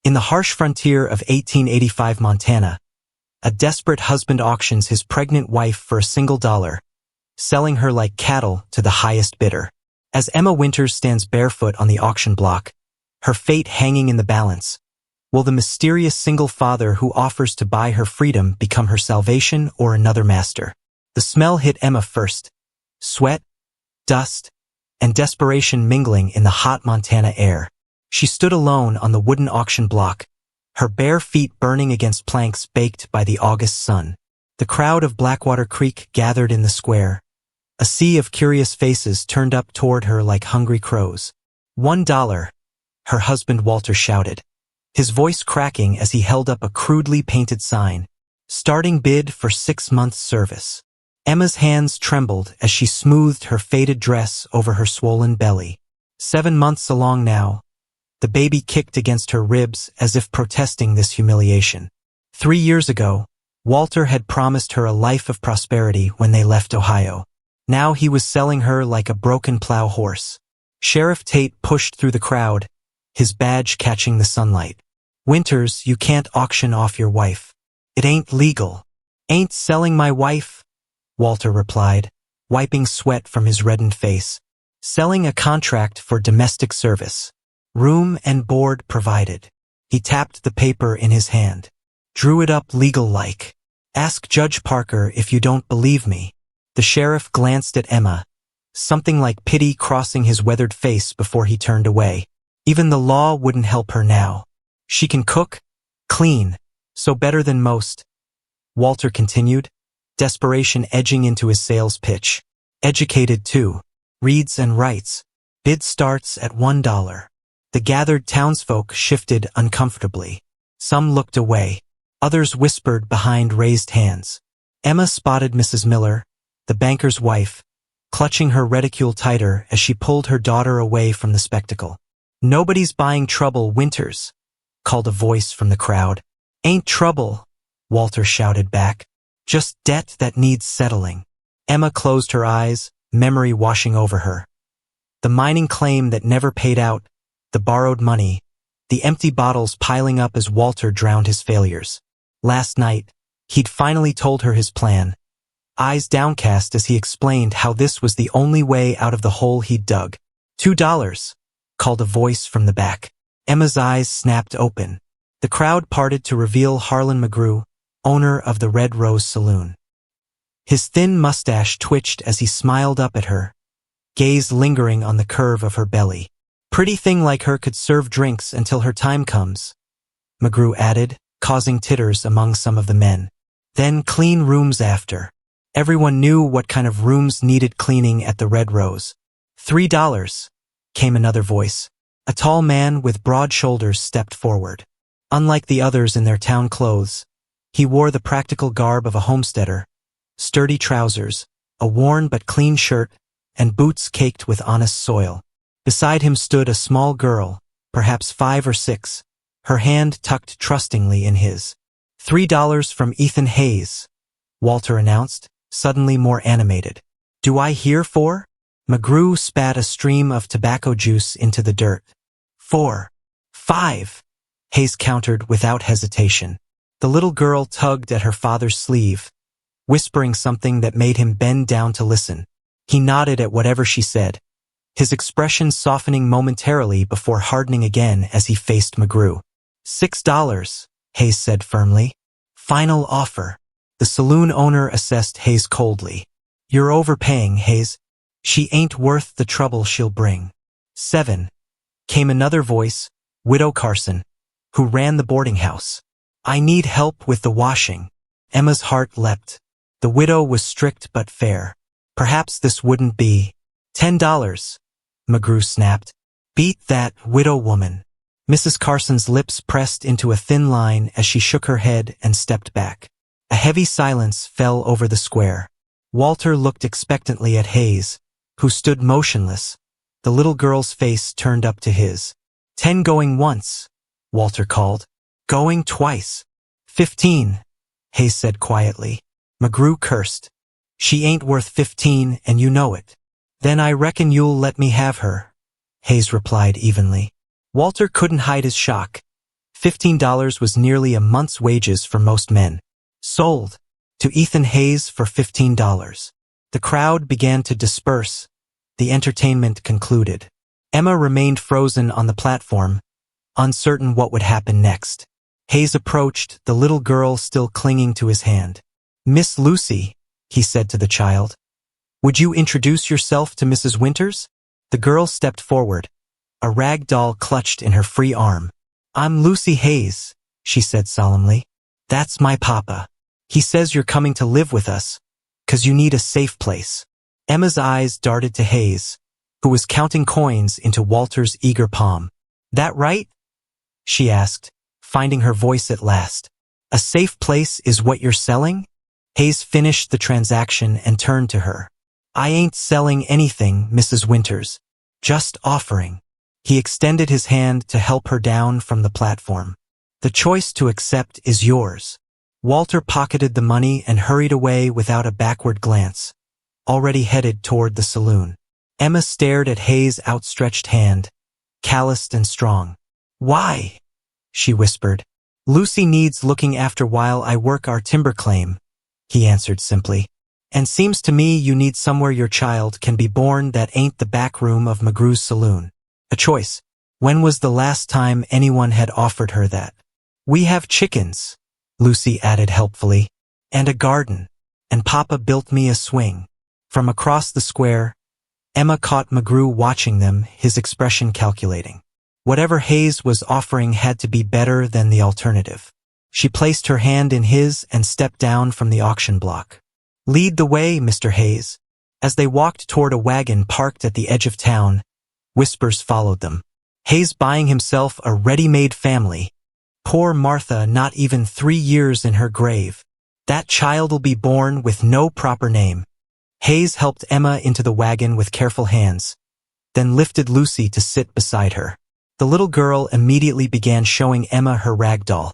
In the harsh frontier of 1885 Montana, a desperate husband auctions his pregnant wife for a single dollar, selling her like cattle to the highest bidder. As Emma Winters stands barefoot on the auction block, her fate hanging in the balance, will the mysterious single father who offers to buy her freedom become her salvation or another master? The smell hit Emma first. Sweat, dust, and desperation mingling in the hot Montana air. She stood alone on the wooden auction block, her bare feet burning against planks baked by the August sun. The crowd of Blackwater Creek gathered in the square. A sea of curious faces turned up toward her like hungry crows. $1, her husband Walter shouted, his voice cracking as he held up a crudely painted sign. Starting bid for 6 months' service. Emma's hands trembled as she smoothed her faded dress over her swollen belly. 7 months along now. The baby kicked against her ribs as if protesting this humiliation. 3 years ago, Walter had promised her a life of prosperity when they left Ohio. Now he was selling her like a broken plow horse. Sheriff Tate pushed through the crowd, his badge catching the sunlight. Winters, you can't auction off your wife. It ain't legal. Ain't selling my wife, Walter replied, wiping sweat from his reddened face. Selling a contract for domestic service. Room and board provided. He tapped the paper in his hand. Drew it up legal-like. Ask Judge Parker if you don't believe me. The sheriff glanced at Emma, something like pity crossing his weathered face before he turned away. Even the law wouldn't help her now. She can cook, clean, so better than most. Walter continued, desperation edging into his sales pitch. Educated too. Reads and writes. Bid starts at $1. The gathered townsfolk shifted uncomfortably. Some looked away. Others whispered behind raised hands. Emma spotted Mrs. Miller, the banker's wife, clutching her reticule tighter as she pulled her daughter away from the spectacle. Nobody's buying trouble, Winters, called a voice from the crowd. Ain't trouble, Walter shouted back. Just debt that needs settling. Emma closed her eyes, memory washing over her. The mining claim that never paid out, the borrowed money, the empty bottles piling up as Walter drowned his failures. Last night, he'd finally told her his plan, eyes downcast as he explained how this was the only way out of the hole he'd dug. $2, called a voice from the back. Emma's eyes snapped open. The crowd parted to reveal Harlan McGrew, owner of the Red Rose Saloon. His thin mustache twitched as he smiled up at her, gaze lingering on the curve of her belly. Pretty thing like her could serve drinks until her time comes, McGrew added, causing titters among some of the men. Then clean rooms after. Everyone knew what kind of rooms needed cleaning at the Red Rose. $3, came another voice. A tall man with broad shoulders stepped forward. Unlike the others in their town clothes, he wore the practical garb of a homesteader, sturdy trousers, a worn but clean shirt, and boots caked with honest soil. Beside him stood a small girl, perhaps 5 or 6, her hand tucked trustingly in his. $3 from Ethan Hayes, Walter announced, suddenly more animated. Do I hear 4? McGrew spat a stream of tobacco juice into the dirt. 4. 5, Hayes countered without hesitation. The little girl tugged at her father's sleeve, whispering something that made him bend down to listen. He nodded at whatever she said, his expression softening momentarily before hardening again as he faced McGrew. $6, Hayes said firmly. Final offer. The saloon owner assessed Hayes coldly. You're overpaying, Hayes. She ain't worth the trouble she'll bring. 7, came another voice, Widow Carson, who ran the boarding house. I need help with the washing. Emma's heart leapt. The widow was strict but fair. Perhaps this wouldn't be. $10, McGrew snapped. Beat that, widow woman. Mrs. Carson's lips pressed into a thin line as she shook her head and stepped back. A heavy silence fell over the square. Walter looked expectantly at Hayes, who stood motionless, the little girl's face turned up to his. 10 going once, Walter called. Going twice. 15, Hayes said quietly. McGrew cursed. She ain't worth 15 and you know it. Then I reckon you'll let me have her, Hayes replied evenly. Walter couldn't hide his shock. $15 was nearly a month's wages for most men. Sold to Ethan Hayes for $15. The crowd began to disperse. The entertainment concluded. Emma remained frozen on the platform, uncertain what would happen next. Hayes approached, the little girl still clinging to his hand. "Miss Lucy," he said to the child, "would you introduce yourself to Mrs. Winters?" The girl stepped forward, a rag doll clutched in her free arm. "I'm Lucy Hayes," she said solemnly. "That's my papa. He says you're coming to live with us, 'cause you need a safe place." Emma's eyes darted to Hayes, who was counting coins into Walter's eager palm. "That right?" she asked, finding her voice at last. "A safe place is what you're selling?" Hayes finished the transaction and turned to her. "I ain't selling anything, Mrs. Winters. Just offering." He extended his hand to help her down from the platform. "The choice to accept is yours." Walter pocketed the money and hurried away without a backward glance, already headed toward the saloon. Emma stared at Hayes' outstretched hand, calloused and strong. "Why?" she whispered. "Lucy needs looking after while I work our timber claim," he answered simply. "And seems to me you need somewhere your child can be born that ain't the back room of McGrew's saloon. A choice. When was the last time anyone had offered her that?" "We have chickens," Lucy added helpfully, "and a garden, and Papa built me a swing." From across the square, Emma caught McGrew watching them, his expression calculating. Whatever Hayes was offering had to be better than the alternative. She placed her hand in his and stepped down from the auction block. "Lead the way, Mr. Hayes." As they walked toward a wagon parked at the edge of town, whispers followed them. Hayes buying himself a ready-made family. Poor Martha, not even 3 years in her grave. That child'll be born with no proper name. Hayes helped Emma into the wagon with careful hands, then lifted Lucy to sit beside her. The little girl immediately began showing Emma her rag doll,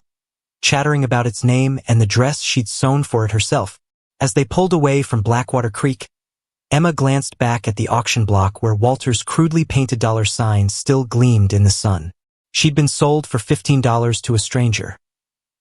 chattering about its name and the dress she'd sewn for it herself. As they pulled away from Blackwater Creek, Emma glanced back at the auction block where Walter's crudely painted dollar sign still gleamed in the sun. She'd been sold for $15 to a stranger,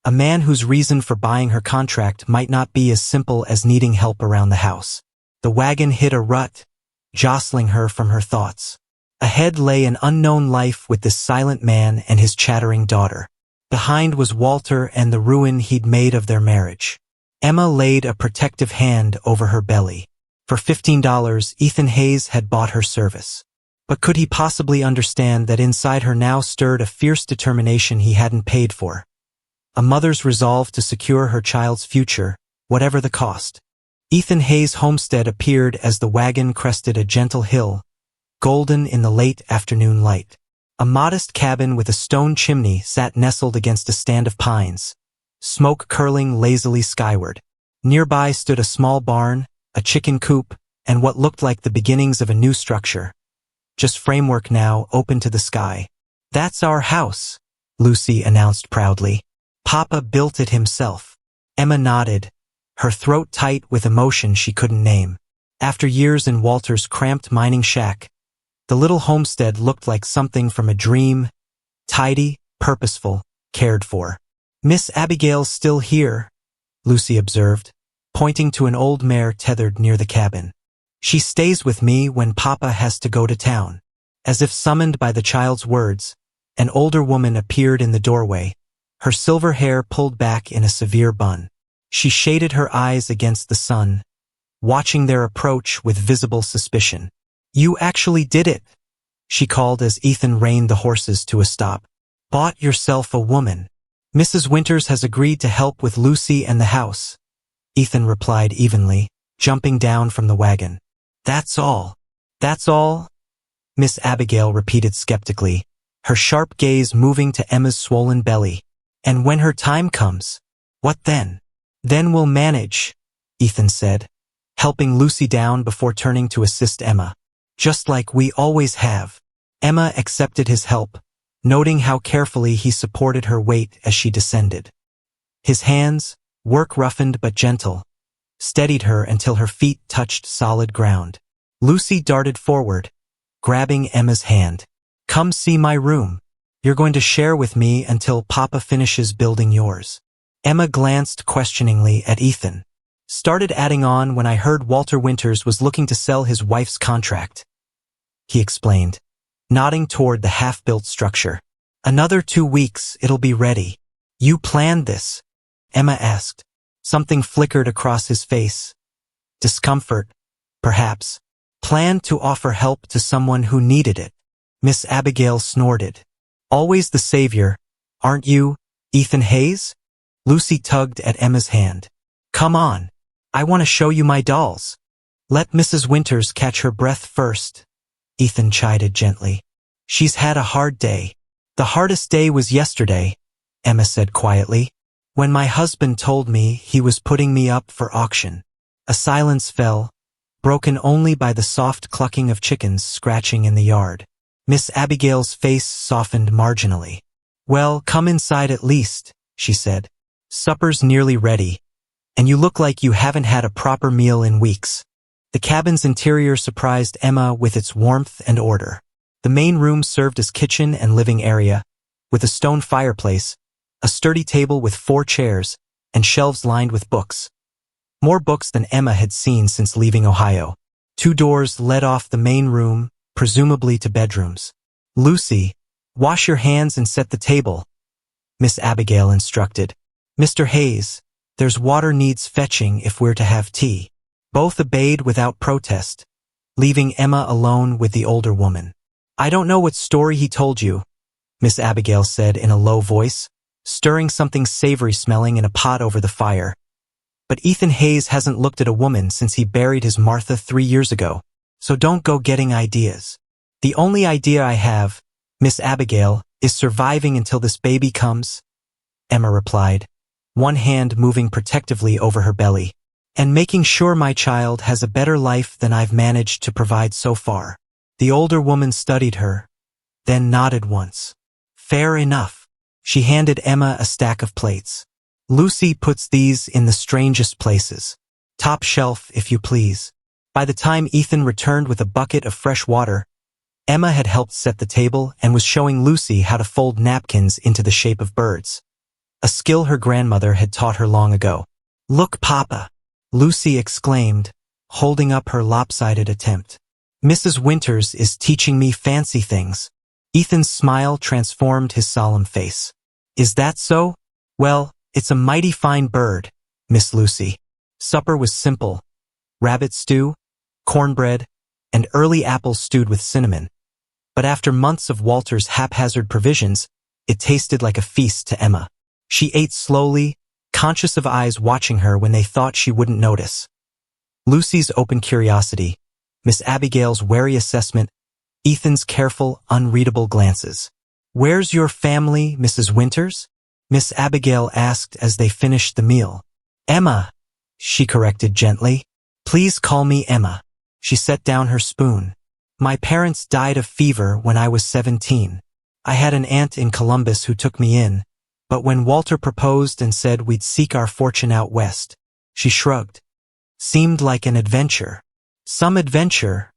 a man whose reason for buying her contract might not be as simple as needing help around the house. The wagon hit a rut, jostling her from her thoughts. Ahead lay an unknown life with this silent man and his chattering daughter. Behind was Walter and the ruin he'd made of their marriage. Emma laid a protective hand over her belly. For $15, Ethan Hayes had bought her service. But could he possibly understand that inside her now stirred a fierce determination he hadn't paid for? A mother's resolve to secure her child's future, whatever the cost. Ethan Hayes' homestead appeared as the wagon crested a gentle hill, golden in the late afternoon light. A modest cabin with a stone chimney sat nestled against a stand of pines, smoke curling lazily skyward. Nearby stood a small barn, a chicken coop, and what looked like the beginnings of a new structure. Just framework now, open to the sky. "That's our house," Lucy announced proudly. "Papa built it himself." Emma nodded, her throat tight with emotion she couldn't name. After years in Walter's cramped mining shack, the little homestead looked like something from a dream, tidy, purposeful, cared for. "Miss Abigail's still here," Lucy observed, pointing to an old mare tethered near the cabin. "She stays with me when Papa has to go to town." As if summoned by the child's words, an older woman appeared in the doorway, her silver hair pulled back in a severe bun. She shaded her eyes against the sun, watching their approach with visible suspicion. "You actually did it," she called as Ethan reined the horses to a stop. "Bought yourself a woman. Mrs. Winters has agreed to help with Lucy and the house," Ethan replied evenly, jumping down from the wagon. "That's all." "That's all?" Miss Abigail repeated skeptically, her sharp gaze moving to Emma's swollen belly. "And when her time comes, what then?" "Then we'll manage," Ethan said, helping Lucy down before turning to assist Emma. "Just like we always have." Emma accepted his help, noting how carefully he supported her weight as she descended. His hands, work-roughened but gentle, steadied her until her feet touched solid ground. Lucy darted forward, grabbing Emma's hand. "Come see my room. You're going to share with me until Papa finishes building yours. Emma glanced questioningly at Ethan. Started adding on when I heard Walter Winters was looking to sell his wife's contract, he explained, nodding toward the half-built structure. Another 2 weeks, it'll be ready. You planned this? Emma asked. Something flickered across his face. Discomfort, perhaps. Planned to offer help to someone who needed it. Miss Abigail snorted. Always the savior, aren't you, Ethan Hayes? Lucy tugged at Emma's hand. Come on. I want to show you my dolls. Let Mrs. Winters catch her breath first, Ethan chided gently. She's had a hard day. The hardest day was yesterday, Emma said quietly, when my husband told me he was putting me up for auction. A silence fell, broken only by the soft clucking of chickens scratching in the yard. Miss Abigail's face softened marginally. Well, come inside at least, she said. Supper's nearly ready, and you look like you haven't had a proper meal in weeks. The cabin's interior surprised Emma with its warmth and order. The main room served as kitchen and living area, with a stone fireplace, a sturdy table with 4 chairs, and shelves lined with books. More books than Emma had seen since leaving Ohio. 2 doors led off the main room, presumably to bedrooms. Lucy, wash your hands and set the table, Miss Abigail instructed. Mr. Hayes, there's water needs fetching if we're to have tea. Both obeyed without protest, leaving Emma alone with the older woman. I don't know what story he told you, Miss Abigail said in a low voice, stirring something savory smelling in a pot over the fire. But Ethan Hayes hasn't looked at a woman since he buried his Martha 3 years ago, so don't go getting ideas. The only idea I have, Miss Abigail, is surviving until this baby comes, Emma replied, one hand moving protectively over her belly, and making sure my child has a better life than I've managed to provide so far. The older woman studied her, then nodded once. Fair enough. She handed Emma a stack of plates. Lucy puts these in the strangest places. Top shelf, if you please. By the time Ethan returned with a bucket of fresh water, Emma had helped set the table and was showing Lucy how to fold napkins into the shape of birds, a skill her grandmother had taught her long ago. Look, Papa, Lucy exclaimed, holding up her lopsided attempt. Mrs. Winters is teaching me fancy things. Ethan's smile transformed his solemn face. Is that so? Well, it's a mighty fine bird, Miss Lucy. Supper was simple. Rabbit stew, cornbread, and early apples stewed with cinnamon. But after months of Walter's haphazard provisions, it tasted like a feast to Emma. She ate slowly, conscious of eyes watching her when they thought she wouldn't notice. Lucy's open curiosity, Miss Abigail's wary assessment, Ethan's careful, unreadable glances. Where's your family, Mrs. Winters? Miss Abigail asked as they finished the meal. Emma, she corrected gently. Please call me Emma. She set down her spoon. My parents died of fever when I was 17. I had an aunt in Columbus who took me in, but when Walter proposed and said we'd seek our fortune out west, she shrugged. Seemed like an adventure. Some adventure,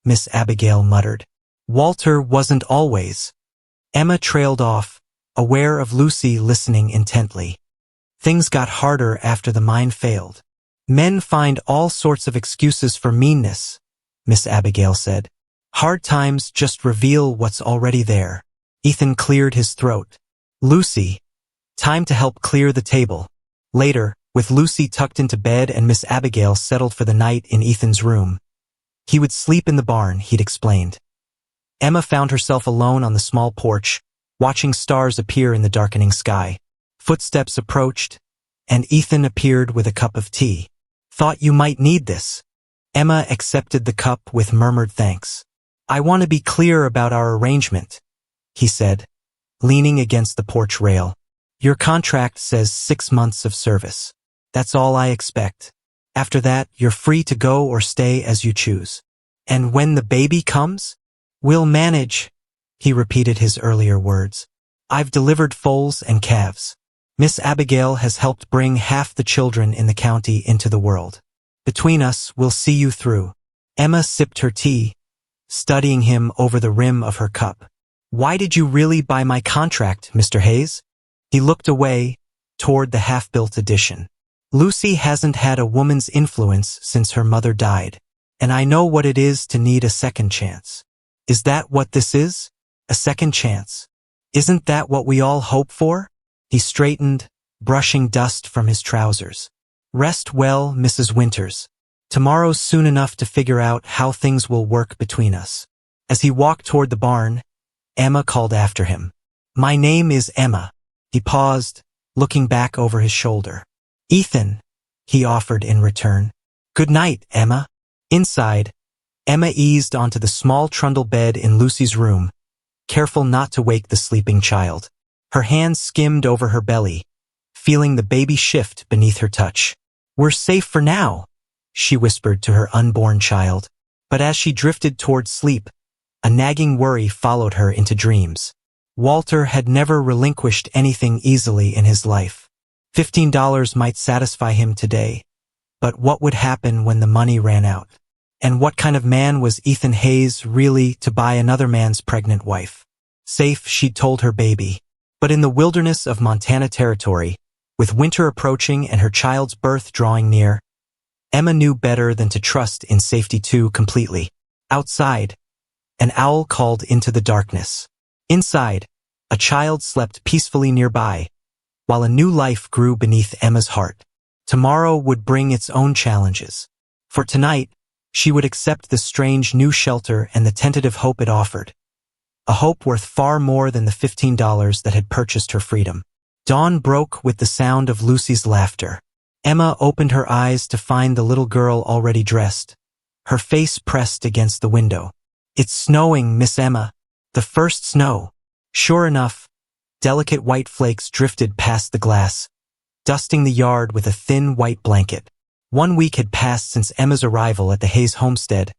Miss Abigail muttered. Walter wasn't always. Emma trailed off, aware of Lucy listening intently. Things got harder after the mine failed. Men find all sorts of excuses for meanness, Miss Abigail said. Hard times just reveal what's already there. Ethan cleared his throat. Lucy. Time to help clear the table. Later, with Lucy tucked into bed and Miss Abigail settled for the night in Ethan's room. He would sleep in the barn, he'd explained. Emma found herself alone on the small porch, watching stars appear in the darkening sky. Footsteps approached, and Ethan appeared with a cup of tea. Thought you might need this. Emma accepted the cup with murmured thanks. I want to be clear about our arrangement, he said, leaning against the porch rail. Your contract says 6 months of service. That's all I expect. After that, you're free to go or stay as you choose. And when the baby comes? We'll manage, he repeated his earlier words. I've delivered foals and calves. Miss Abigail has helped bring half the children in the county into the world. Between us, we'll see you through. Emma sipped her tea, studying him over the rim of her cup. Why did you really buy my contract, Mr. Hayes? He looked away, toward the half-built addition. Lucy hasn't had a woman's influence since her mother died, and I know what it is to need a second chance. Is that what this is? A second chance? Isn't that what we all hope for? He straightened, brushing dust from his trousers. Rest well, Mrs. Winters. Tomorrow's soon enough to figure out how things will work between us. As he walked toward the barn, Emma called after him. My name is Emma. He paused, looking back over his shoulder. Ethan, he offered in return. Good night, Emma. Inside, Emma eased onto the small trundle bed in Lucy's room, careful not to wake the sleeping child. Her hands skimmed over her belly, feeling the baby shift beneath her touch. We're safe for now, she whispered to her unborn child. But as she drifted toward sleep, a nagging worry followed her into dreams. Walter had never relinquished anything easily in his life. $15 might satisfy him today, but what would happen when the money ran out? And what kind of man was Ethan Hayes really to buy another man's pregnant wife? Safe, she'd told her baby. But in the wilderness of Montana territory, with winter approaching and her child's birth drawing near, Emma knew better than to trust in safety too completely. Outside, an owl called into the darkness. Inside, a child slept peacefully nearby, while a new life grew beneath Emma's heart. Tomorrow would bring its own challenges. For tonight, she would accept the strange new shelter and the tentative hope it offered. A hope worth far more than the $15 that had purchased her freedom. Dawn broke with the sound of Lucy's laughter. Emma opened her eyes to find the little girl already dressed, her face pressed against the window. It's snowing, Miss Emma. The first snow. Sure enough, delicate white flakes drifted past the glass, dusting the yard with a thin white blanket. 1 week had passed since Emma's arrival at the Hayes homestead,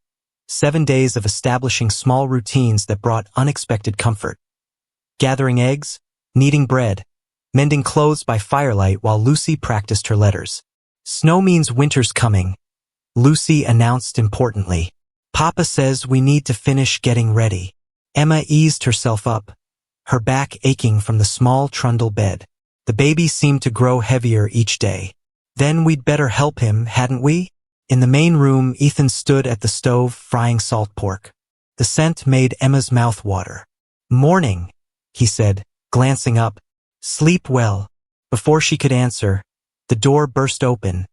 7 days of establishing small routines that brought unexpected comfort. Gathering eggs, kneading bread, mending clothes by firelight while Lucy practiced her letters. Snow means winter's coming, Lucy announced importantly. Papa says we need to finish getting ready. Emma eased herself up, her back aching from the small trundle bed. The baby seemed to grow heavier each day. Then we'd better help him, hadn't we? In the main room, Ethan stood at the stove frying salt pork. The scent made Emma's mouth water. Morning, he said, glancing up. Sleep well. Before she could answer, the door burst open,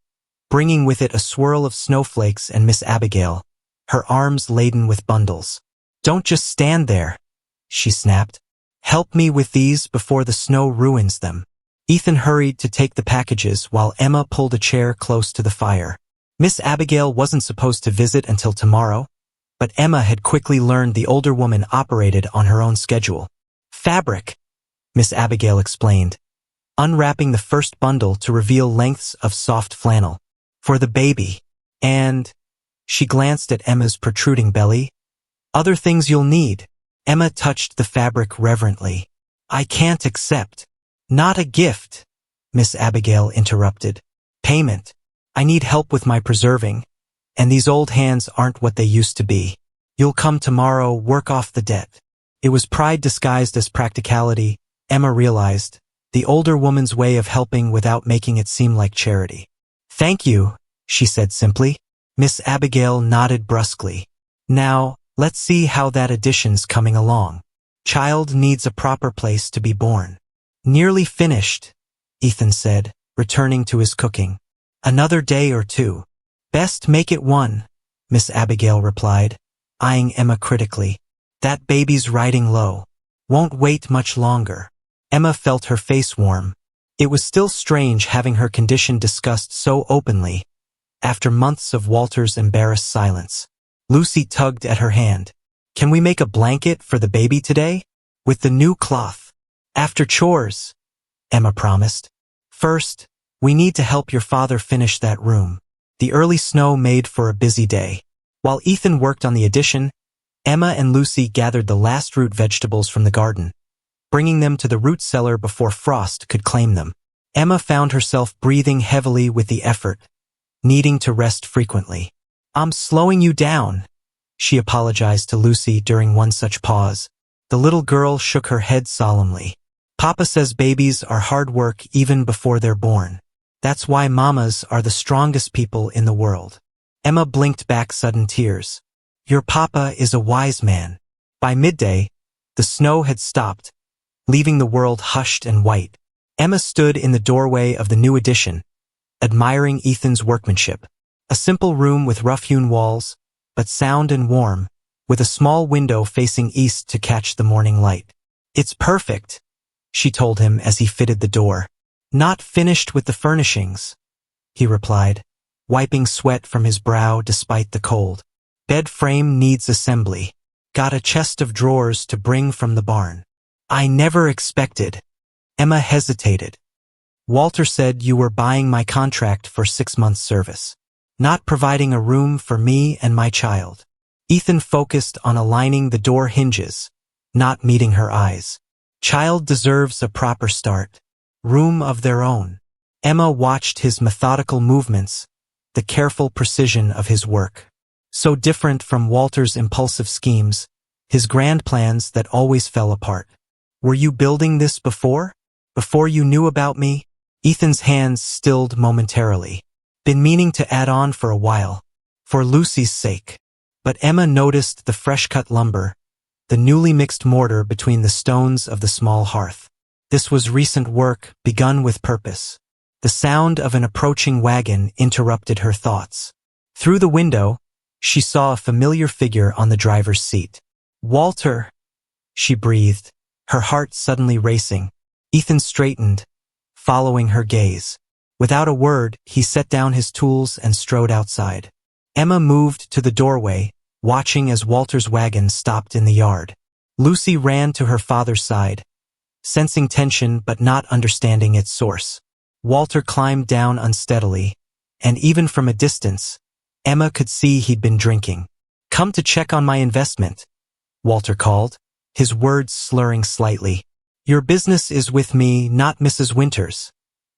bringing with it a swirl of snowflakes and Miss Abigail, her arms laden with bundles. Don't just stand there, she snapped. Help me with these before the snow ruins them. Ethan hurried to take the packages while Emma pulled a chair close to the fire. Miss Abigail wasn't supposed to visit until tomorrow, but Emma had quickly learned the older woman operated on her own schedule. Fabric, Miss Abigail explained, unwrapping the first bundle to reveal lengths of soft flannel. For the baby. And she glanced at Emma's protruding belly. Other things you'll need. Emma touched the fabric reverently. I can't accept. Not a gift, Miss Abigail interrupted. Payment. I need help with my preserving, and these old hands aren't what they used to be. You'll come tomorrow, work off the debt. It was pride disguised as practicality, Emma realized, the older woman's way of helping without making it seem like charity. Thank you, she said simply. Miss Abigail nodded brusquely. Now, let's see how that addition's coming along. Child needs a proper place to be born. Nearly finished, Ethan said, returning to his cooking. Another day or two. Best make it one, Miss Abigail replied, eyeing Emma critically. That baby's riding low. Won't wait much longer. Emma felt her face warm. It was still strange having her condition discussed so openly, after months of Walter's embarrassed silence. Lucy tugged at her hand. Can we make a blanket for the baby today? With the new cloth. After chores, Emma promised. First, we need to help your father finish that room. The early snow made for a busy day. While Ethan worked on the addition, Emma and Lucy gathered the last root vegetables from the garden, bringing them to the root cellar before frost could claim them. Emma found herself breathing heavily with the effort, needing to rest frequently. I'm slowing you down, she apologized to Lucy during one such pause. The little girl shook her head solemnly. Papa says babies are hard work even before they're born. That's why mamas are the strongest people in the world. Emma blinked back sudden tears. Your papa is a wise man. By midday, the snow had stopped, leaving the world hushed and white. Emma stood in the doorway of the new addition, admiring Ethan's workmanship. A simple room with rough-hewn walls, but sound and warm, with a small window facing east to catch the morning light. It's perfect, she told him as he fitted the door. Not finished with the furnishings, he replied, wiping sweat from his brow despite the cold. Bed frame needs assembly. Got a chest of drawers to bring from the barn. I never expected. Emma hesitated. Walter said you were buying my contract for 6 months' service, not providing a room for me and my child. Ethan focused on aligning the door hinges, not meeting her eyes. Child deserves a proper start. Room of their own. Emma watched his methodical movements, the careful precision of his work. So different from Walter's impulsive schemes, his grand plans that always fell apart. Were you building this before? Before you knew about me? Ethan's hands stilled momentarily. Been meaning to add on for a while, for Lucy's sake. But Emma noticed the fresh-cut lumber, the newly mixed mortar between the stones of the small hearth. This was recent work, begun with purpose. The sound of an approaching wagon interrupted her thoughts. Through the window, she saw a familiar figure on the driver's seat. Walter, she breathed, her heart suddenly racing. Ethan straightened, following her gaze. Without a word, he set down his tools and strode outside. Emma moved to the doorway, watching as Walter's wagon stopped in the yard. Lucy ran to her father's side, sensing tension but not understanding its source. Walter climbed down unsteadily, and even from a distance, Emma could see he'd been drinking. Come to check on my investment, Walter called, his words slurring slightly. Your business is with me, not Mrs. Winters,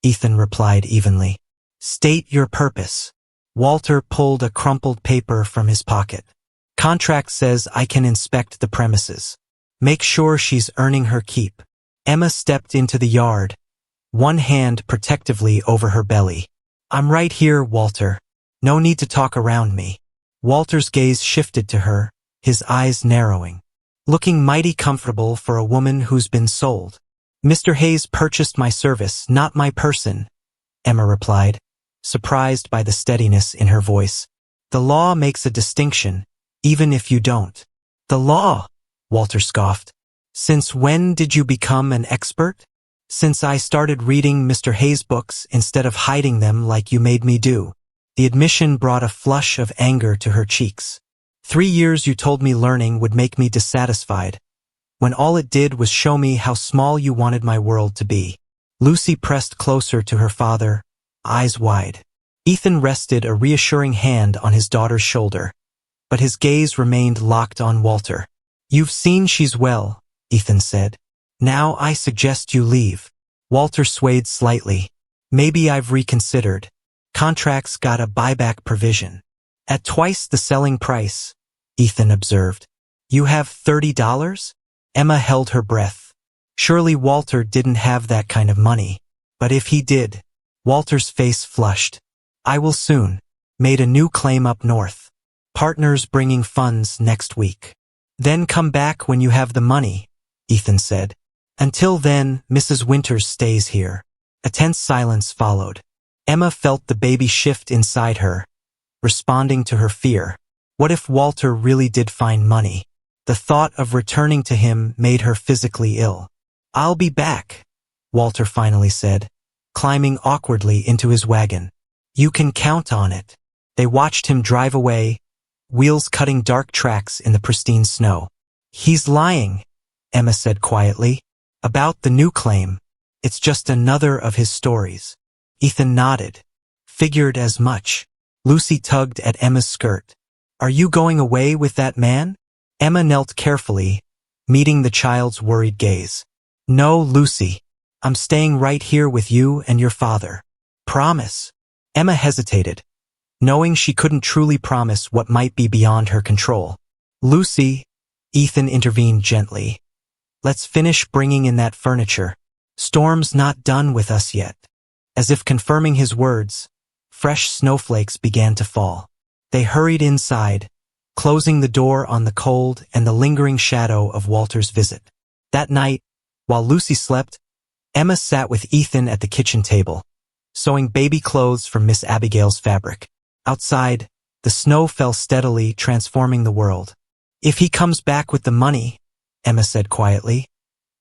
Ethan replied evenly. State your purpose. Walter pulled a crumpled paper from his pocket. Contract says I can inspect the premises. Make sure she's earning her keep. Emma stepped into the yard, one hand protectively over her belly. I'm right here, Walter. No need to talk around me. Walter's gaze shifted to her, his eyes narrowing. Looking mighty comfortable for a woman who's been sold. Mr. Hayes purchased my service, not my person, Emma replied, surprised by the steadiness in her voice. The law makes a distinction, even if you don't. The law, Walter scoffed. Since when did you become an expert? Since I started reading Mr. Hayes' books instead of hiding them like you made me do. The admission brought a flush of anger to her cheeks. 3 years you told me learning would make me dissatisfied, when all it did was show me how small you wanted my world to be. Lucy pressed closer to her father, eyes wide. Ethan rested a reassuring hand on his daughter's shoulder, but his gaze remained locked on Walter. You've seen she's well, Ethan said. Now I suggest you leave. Walter swayed slightly. Maybe I've reconsidered. Contracts got a buyback provision. At twice the selling price, Ethan observed. You have $30? Emma held her breath. Surely Walter didn't have that kind of money. But if he did, Walter's face flushed. I will soon. Made a new claim up north. Partners bringing funds next week. Then come back when you have the money, Ethan said. Until then, Mrs. Winters stays here. A tense silence followed. Emma felt the baby shift inside her, responding to her fear. What if Walter really did find money? The thought of returning to him made her physically ill. I'll be back, Walter finally said, climbing awkwardly into his wagon. You can count on it. They watched him drive away, wheels cutting dark tracks in the pristine snow. He's lying, Emma said quietly. About the new claim. It's just another of his stories. Ethan nodded. Figured as much. Lucy tugged at Emma's skirt. Are you going away with that man? Emma knelt carefully, meeting the child's worried gaze. No, Lucy. I'm staying right here with you and your father. Promise. Emma hesitated, knowing she couldn't truly promise what might be beyond her control. Lucy, Ethan intervened gently. Let's finish bringing in that furniture. Storm's not done with us yet. As if confirming his words, fresh snowflakes began to fall. They hurried inside, closing the door on the cold and the lingering shadow of Walter's visit. That night, while Lucy slept, Emma sat with Ethan at the kitchen table, sewing baby clothes from Miss Abigail's fabric. Outside, the snow fell steadily, transforming the world. "If he comes back with the money," Emma said quietly,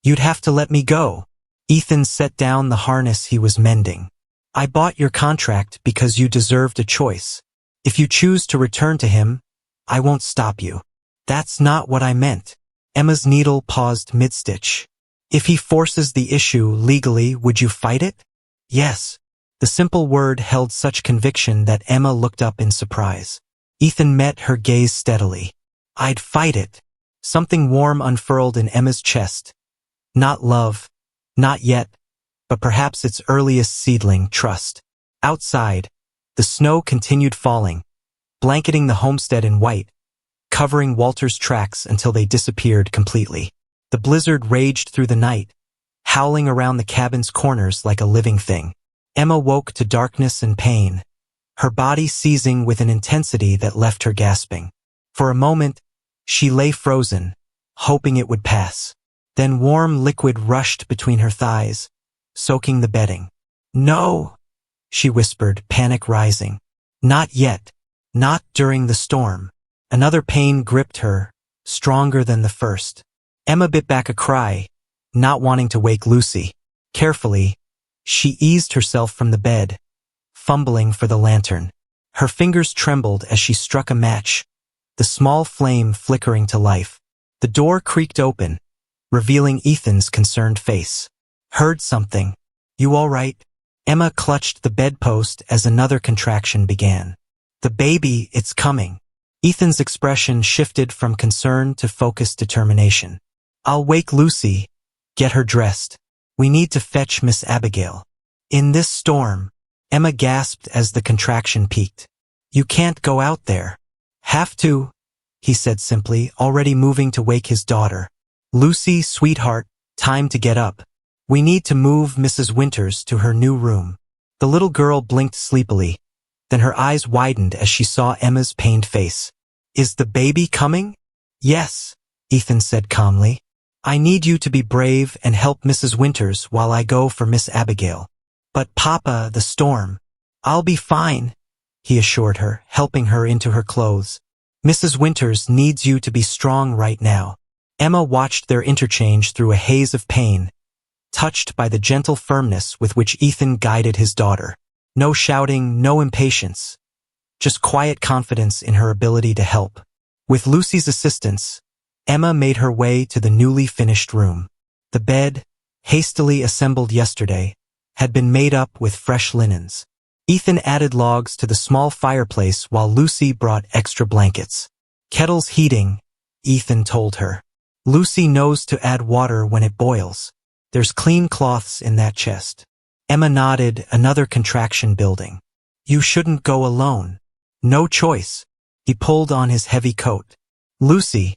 "you'd have to let me go." Ethan set down the harness he was mending. "I bought your contract because you deserved a choice. If you choose to return to him, I won't stop you." "That's not what I meant." Emma's needle paused mid-stitch. "If he forces the issue legally, would you fight it?" "Yes." The simple word held such conviction that Emma looked up in surprise. Ethan met her gaze steadily. "I'd fight it." Something warm unfurled in Emma's chest. Not love, not yet, but perhaps its earliest seedling, trust. Outside, the snow continued falling, blanketing the homestead in white, covering Walter's tracks until they disappeared completely. The blizzard raged through the night, howling around the cabin's corners like a living thing. Emma woke to darkness and pain, her body seizing with an intensity that left her gasping. For a moment, she lay frozen, hoping it would pass. Then warm liquid rushed between her thighs, soaking the bedding. "No," she whispered, panic rising. "Not yet. Not during the storm." Another pain gripped her, stronger than the first. Emma bit back a cry, not wanting to wake Lucy. Carefully, she eased herself from the bed, fumbling for the lantern. Her fingers trembled as she struck a match, the small flame flickering to life. The door creaked open, revealing Ethan's concerned face. "Heard something. You all right?" Emma clutched the bedpost as another contraction began. "The baby, it's coming." Ethan's expression shifted from concern to focused determination. "I'll wake Lucy. Get her dressed. We need to fetch Miss Abigail." "In this storm," Emma gasped as the contraction peaked. "You can't go out there." "Have to," he said simply, already moving to wake his daughter. "Lucy, sweetheart, time to get up. We need to move Mrs. Winters to her new room." The little girl blinked sleepily, then her eyes widened as she saw Emma's pained face. "Is the baby coming?" "Yes," Ethan said calmly. "I need you to be brave and help Mrs. Winters while I go for Miss Abigail." "But Papa, the storm." "I'll be fine," he assured her, helping her into her clothes. "Mrs. Winters needs you to be strong right now." Emma watched their interchange through a haze of pain, touched by the gentle firmness with which Ethan guided his daughter. No shouting, no impatience, just quiet confidence in her ability to help. With Lucy's assistance, Emma made her way to the newly finished room. The bed, hastily assembled yesterday, had been made up with fresh linens. Ethan added logs to the small fireplace while Lucy brought extra blankets. "Kettle's heating," Ethan told her. "Lucy knows to add water when it boils. There's clean cloths in that chest." Emma nodded, another contraction building. "You shouldn't go alone." "No choice." He pulled on his heavy coat. "Lucy,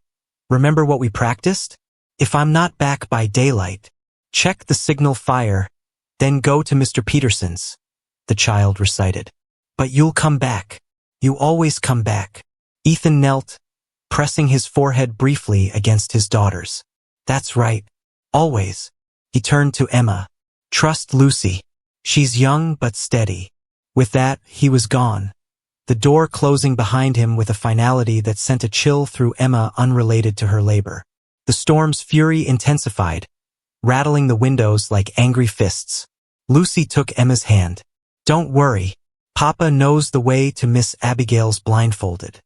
remember what we practiced? If I'm not back by daylight, check the signal fire, then go to Mr. Peterson's," the child recited. "But you'll come back. You always come back." Ethan knelt, pressing his forehead briefly against his daughter's. "That's right. Always." He turned to Emma. "Trust Lucy. She's young but steady." With that, he was gone, the door closing behind him with a finality that sent a chill through Emma unrelated to her labor. The storm's fury intensified, rattling the windows like angry fists. Lucy took Emma's hand. "Don't worry. Papa knows the way to Miss Abigail's blindfolded.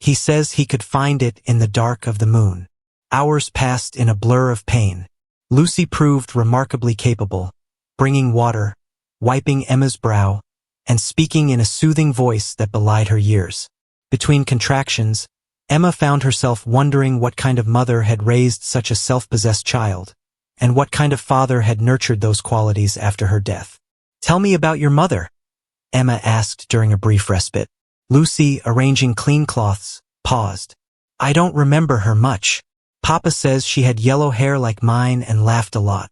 He says he could find it in the dark of the moon." Hours passed in a blur of pain. Lucy proved remarkably capable, bringing water, wiping Emma's brow, and speaking in a soothing voice that belied her years. Between contractions, Emma found herself wondering what kind of mother had raised such a self-possessed child, and what kind of father had nurtured those qualities after her death. "Tell me about your mother," Emma asked during a brief respite. Lucy, arranging clean cloths, paused. "I don't remember her much. Papa says she had yellow hair like mine and laughed a lot.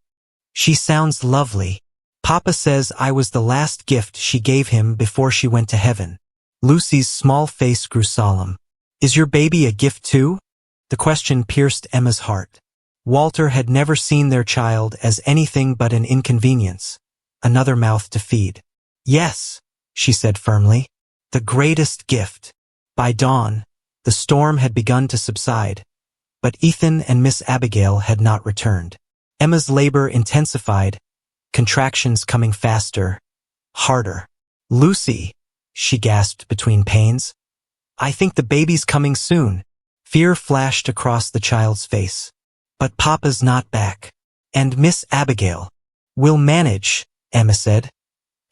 She sounds lovely. Papa says I was the last gift she gave him before she went to heaven. Lucy's small face grew solemn. Is your baby a gift too? The question pierced Emma's heart. Walter had never seen their child as anything but an inconvenience, another mouth to feed. Yes, she said firmly. The greatest gift. By dawn, the storm had begun to subside, but Ethan and Miss Abigail had not returned. Emma's labor intensified, contractions coming faster, harder. Lucy, she gasped between pains. I think the baby's coming soon. Fear flashed across the child's face. But Papa's not back. And Miss Abigail. We'll manage, Emma said,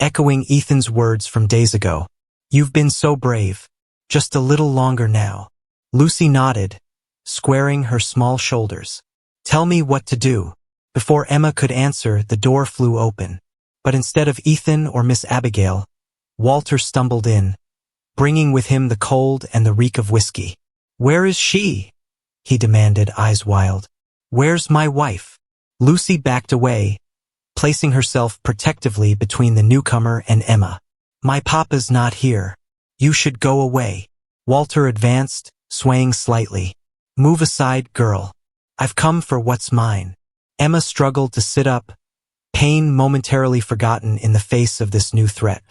echoing Ethan's words from days ago. You've been so brave. Just a little longer now. Lucy nodded, squaring her small shoulders. Tell me what to do. Before Emma could answer, the door flew open. But instead of Ethan or Miss Abigail, Walter stumbled in, bringing with him the cold and the reek of whiskey. Where is she? He demanded, eyes wild. Where's my wife? Lucy backed away, placing herself protectively between the newcomer and Emma. My papa's not here. You should go away. Walter advanced, swaying slightly. Move aside, girl. I've come for what's mine. Emma struggled to sit up, pain momentarily forgotten in the face of this new threat.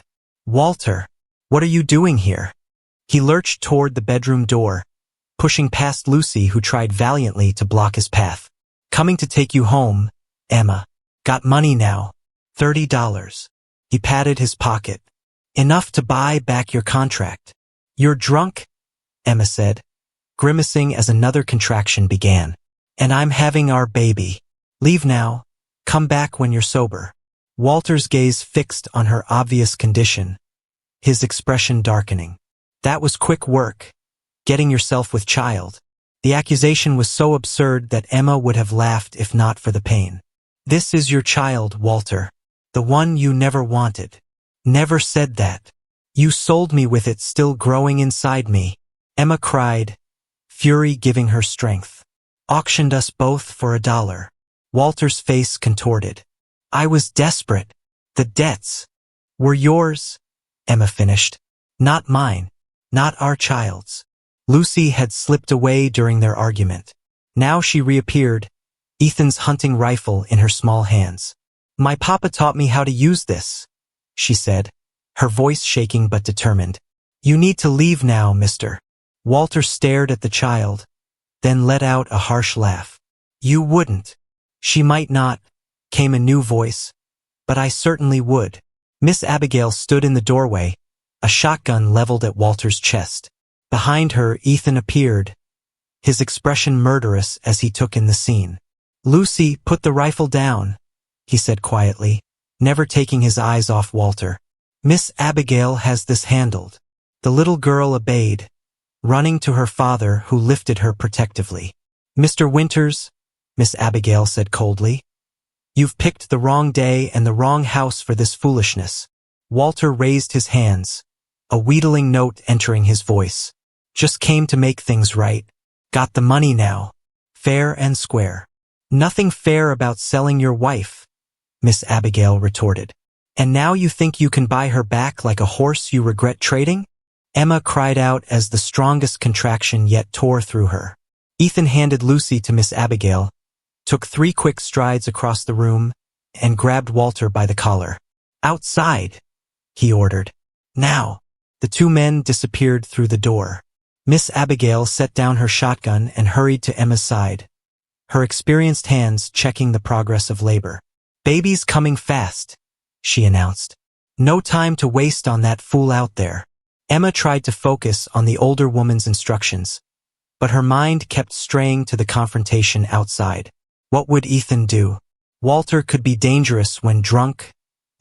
Walter, what are you doing here? He lurched toward the bedroom door, pushing past Lucy, who tried valiantly to block his path. Coming to take you home, Emma. Got money now. $30. He patted his pocket. Enough to buy back your contract. You're drunk, Emma said, grimacing as another contraction began. And I'm having our baby. Leave now. Come back when you're sober. Walter's gaze fixed on her obvious condition, his expression darkening. That was quick work, getting yourself with child. The accusation was so absurd that Emma would have laughed if not for the pain. This is your child, Walter. The one you never wanted. Never said that. You sold me with it still growing inside me. Emma cried, fury giving her strength. Auctioned us both for $1. Walter's face contorted. I was desperate. The debts were yours, Emma finished. Not mine. Not our child's. Lucy had slipped away during their argument. Now she reappeared, Ethan's hunting rifle in her small hands. My papa taught me how to use this, she said, her voice shaking but determined. You need to leave now, mister. Walter stared at the child, then let out a harsh laugh. You wouldn't. She might not, came a new voice, but I certainly would. Miss Abigail stood in the doorway, a shotgun leveled at Walter's chest. Behind her, Ethan appeared, his expression murderous as he took in the scene. Lucy, put the rifle down, he said quietly, never taking his eyes off Walter. Miss Abigail has this handled. The little girl obeyed, running to her father, who lifted her protectively. Mr. Winters, Miss Abigail said coldly, you've picked the wrong day and the wrong house for this foolishness. Walter raised his hands, a wheedling note entering his voice. Just came to make things right. Got the money now. Fair and square. Nothing fair about selling your wife, Miss Abigail retorted. And now you think you can buy her back like a horse you regret trading? Emma cried out as the strongest contraction yet tore through her. Ethan handed Lucy to Miss Abigail, took 3 quick strides across the room, and grabbed Walter by the collar. Outside, he ordered. Now. The 2 men disappeared through the door. Miss Abigail set down her shotgun and hurried to Emma's side, her experienced hands checking the progress of labor. Baby's coming fast, she announced. No time to waste on that fool out there. Emma tried to focus on the older woman's instructions, but her mind kept straying to the confrontation outside. What would Ethan do? Walter could be dangerous when drunk,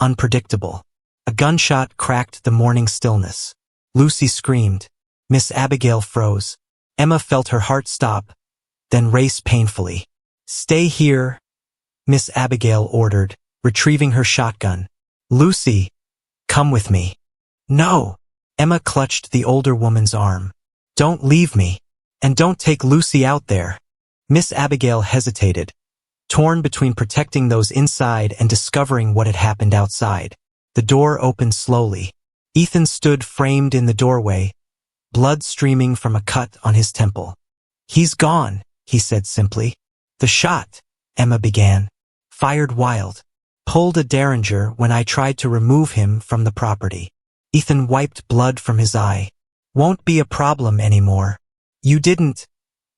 unpredictable. A gunshot cracked the morning stillness. Lucy screamed. Miss Abigail froze. Emma felt her heart stop, then race painfully. Stay here, Miss Abigail ordered, retrieving her shotgun. Lucy, come with me. No. Emma clutched the older woman's arm. Don't leave me. And don't take Lucy out there. Miss Abigail hesitated, torn between protecting those inside and discovering what had happened outside. The door opened slowly. Ethan stood framed in the doorway, blood streaming from a cut on his temple. "He's gone," he said simply. "The shot," Emma began, "fired wild. Pulled a derringer when I tried to remove him from the property." Ethan wiped blood from his eye. "Won't be a problem anymore." "You didn't—"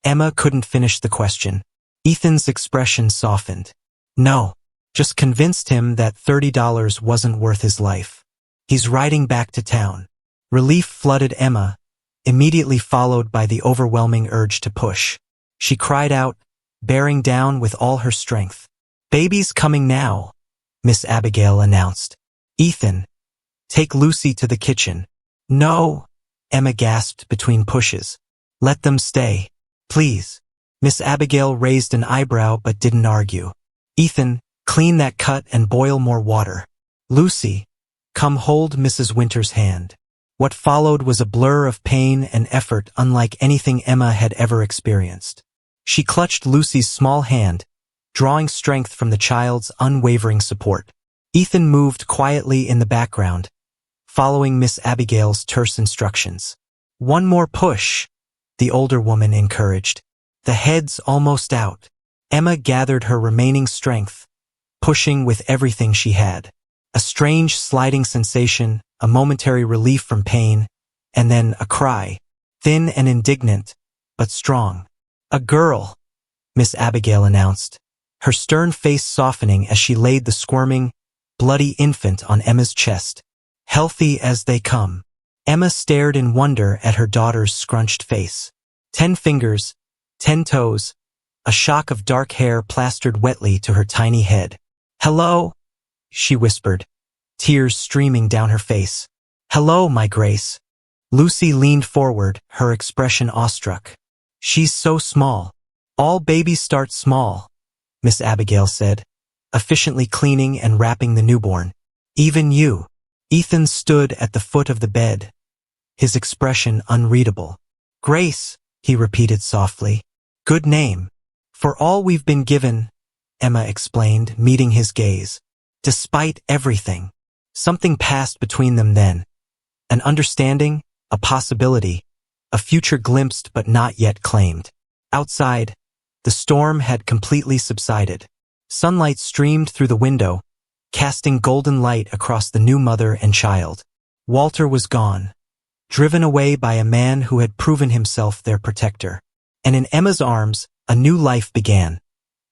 Emma couldn't finish the question. Ethan's expression softened. "No, just convinced him that $30 wasn't worth his life. He's riding back to town." Relief flooded Emma, immediately followed by the overwhelming urge to push. She cried out, bearing down with all her strength. "Baby's coming now," Miss Abigail announced. "Ethan, take Lucy to the kitchen." "No," Emma gasped between pushes. "Let them stay, please." Miss Abigail raised an eyebrow but didn't argue. "Ethan, clean that cut and boil more water. Lucy, come hold Mrs. Winter's hand." What followed was a blur of pain and effort unlike anything Emma had ever experienced. She clutched Lucy's small hand, drawing strength from the child's unwavering support. Ethan moved quietly in the background, following Miss Abigail's terse instructions. "One more push," the older woman encouraged. "The head's almost out." Emma gathered her remaining strength, pushing with everything she had. A strange sliding sensation, a momentary relief from pain, and then a cry, thin and indignant, but strong. "A girl," Miss Abigail announced, her stern face softening as she laid the squirming, bloody infant on Emma's chest. "Healthy as they come." Emma stared in wonder at her daughter's scrunched face. 10 fingers, 10 toes, a shock of dark hair plastered wetly to her tiny head. "Hello?" she whispered, tears streaming down her face. "Hello, my Grace." Lucy leaned forward, her expression awestruck. "She's so small." "All babies start small," Miss Abigail said, efficiently cleaning and wrapping the newborn. "Even you." Ethan stood at the foot of the bed, his expression unreadable. "Grace," he repeated softly. "Good name." "For all we've been given," Emma explained, meeting his gaze. "Despite everything." Something passed between them then. An understanding, a possibility, a future glimpsed but not yet claimed. Outside, the storm had completely subsided. Sunlight streamed through the window, casting golden light across the new mother and child. Walter was gone, driven away by a man who had proven himself their protector. And in Emma's arms, a new life began,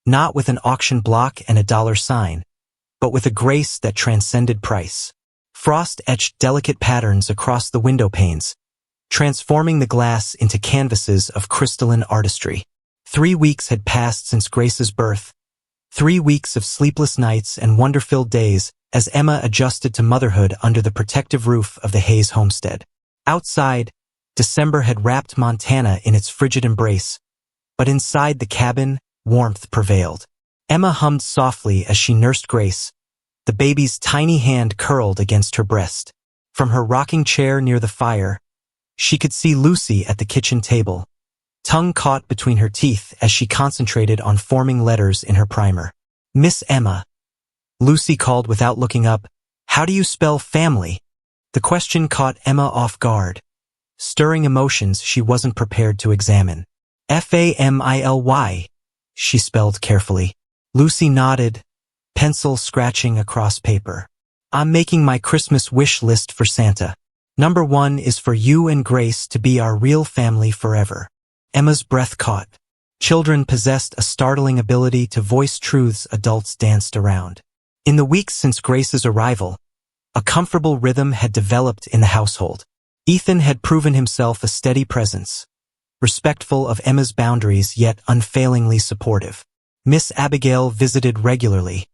not with an auction block and a dollar sign, but with a grace that transcended price. Frost etched delicate patterns across the window panes, transforming the glass into canvases of crystalline artistry. 3 weeks had passed since Grace's birth, 3 weeks of sleepless nights and wonder-filled days as Emma adjusted to motherhood under the protective roof of the Hayes homestead. Outside, December had wrapped Montana in its frigid embrace, but inside the cabin, warmth prevailed. Emma hummed softly as she nursed Grace, the baby's tiny hand curled against her breast. From her rocking chair near the fire, she could see Lucy at the kitchen table, tongue caught between her teeth as she concentrated on forming letters in her primer. "Miss Emma," Lucy called without looking up, "how do you spell family?" The question caught Emma off guard, stirring emotions she wasn't prepared to examine. "Family," she spelled carefully. Lucy nodded, pencil scratching across paper. "I'm making my Christmas wish list for Santa. Number 1 is for you and Grace to be our real family forever." Emma's breath caught. Children possessed a startling ability to voice truths adults danced around. In the weeks since Grace's arrival, a comfortable rhythm had developed in the household. Ethan had proven himself a steady presence, respectful of Emma's boundaries yet unfailingly supportive. Miss Abigail visited regularly,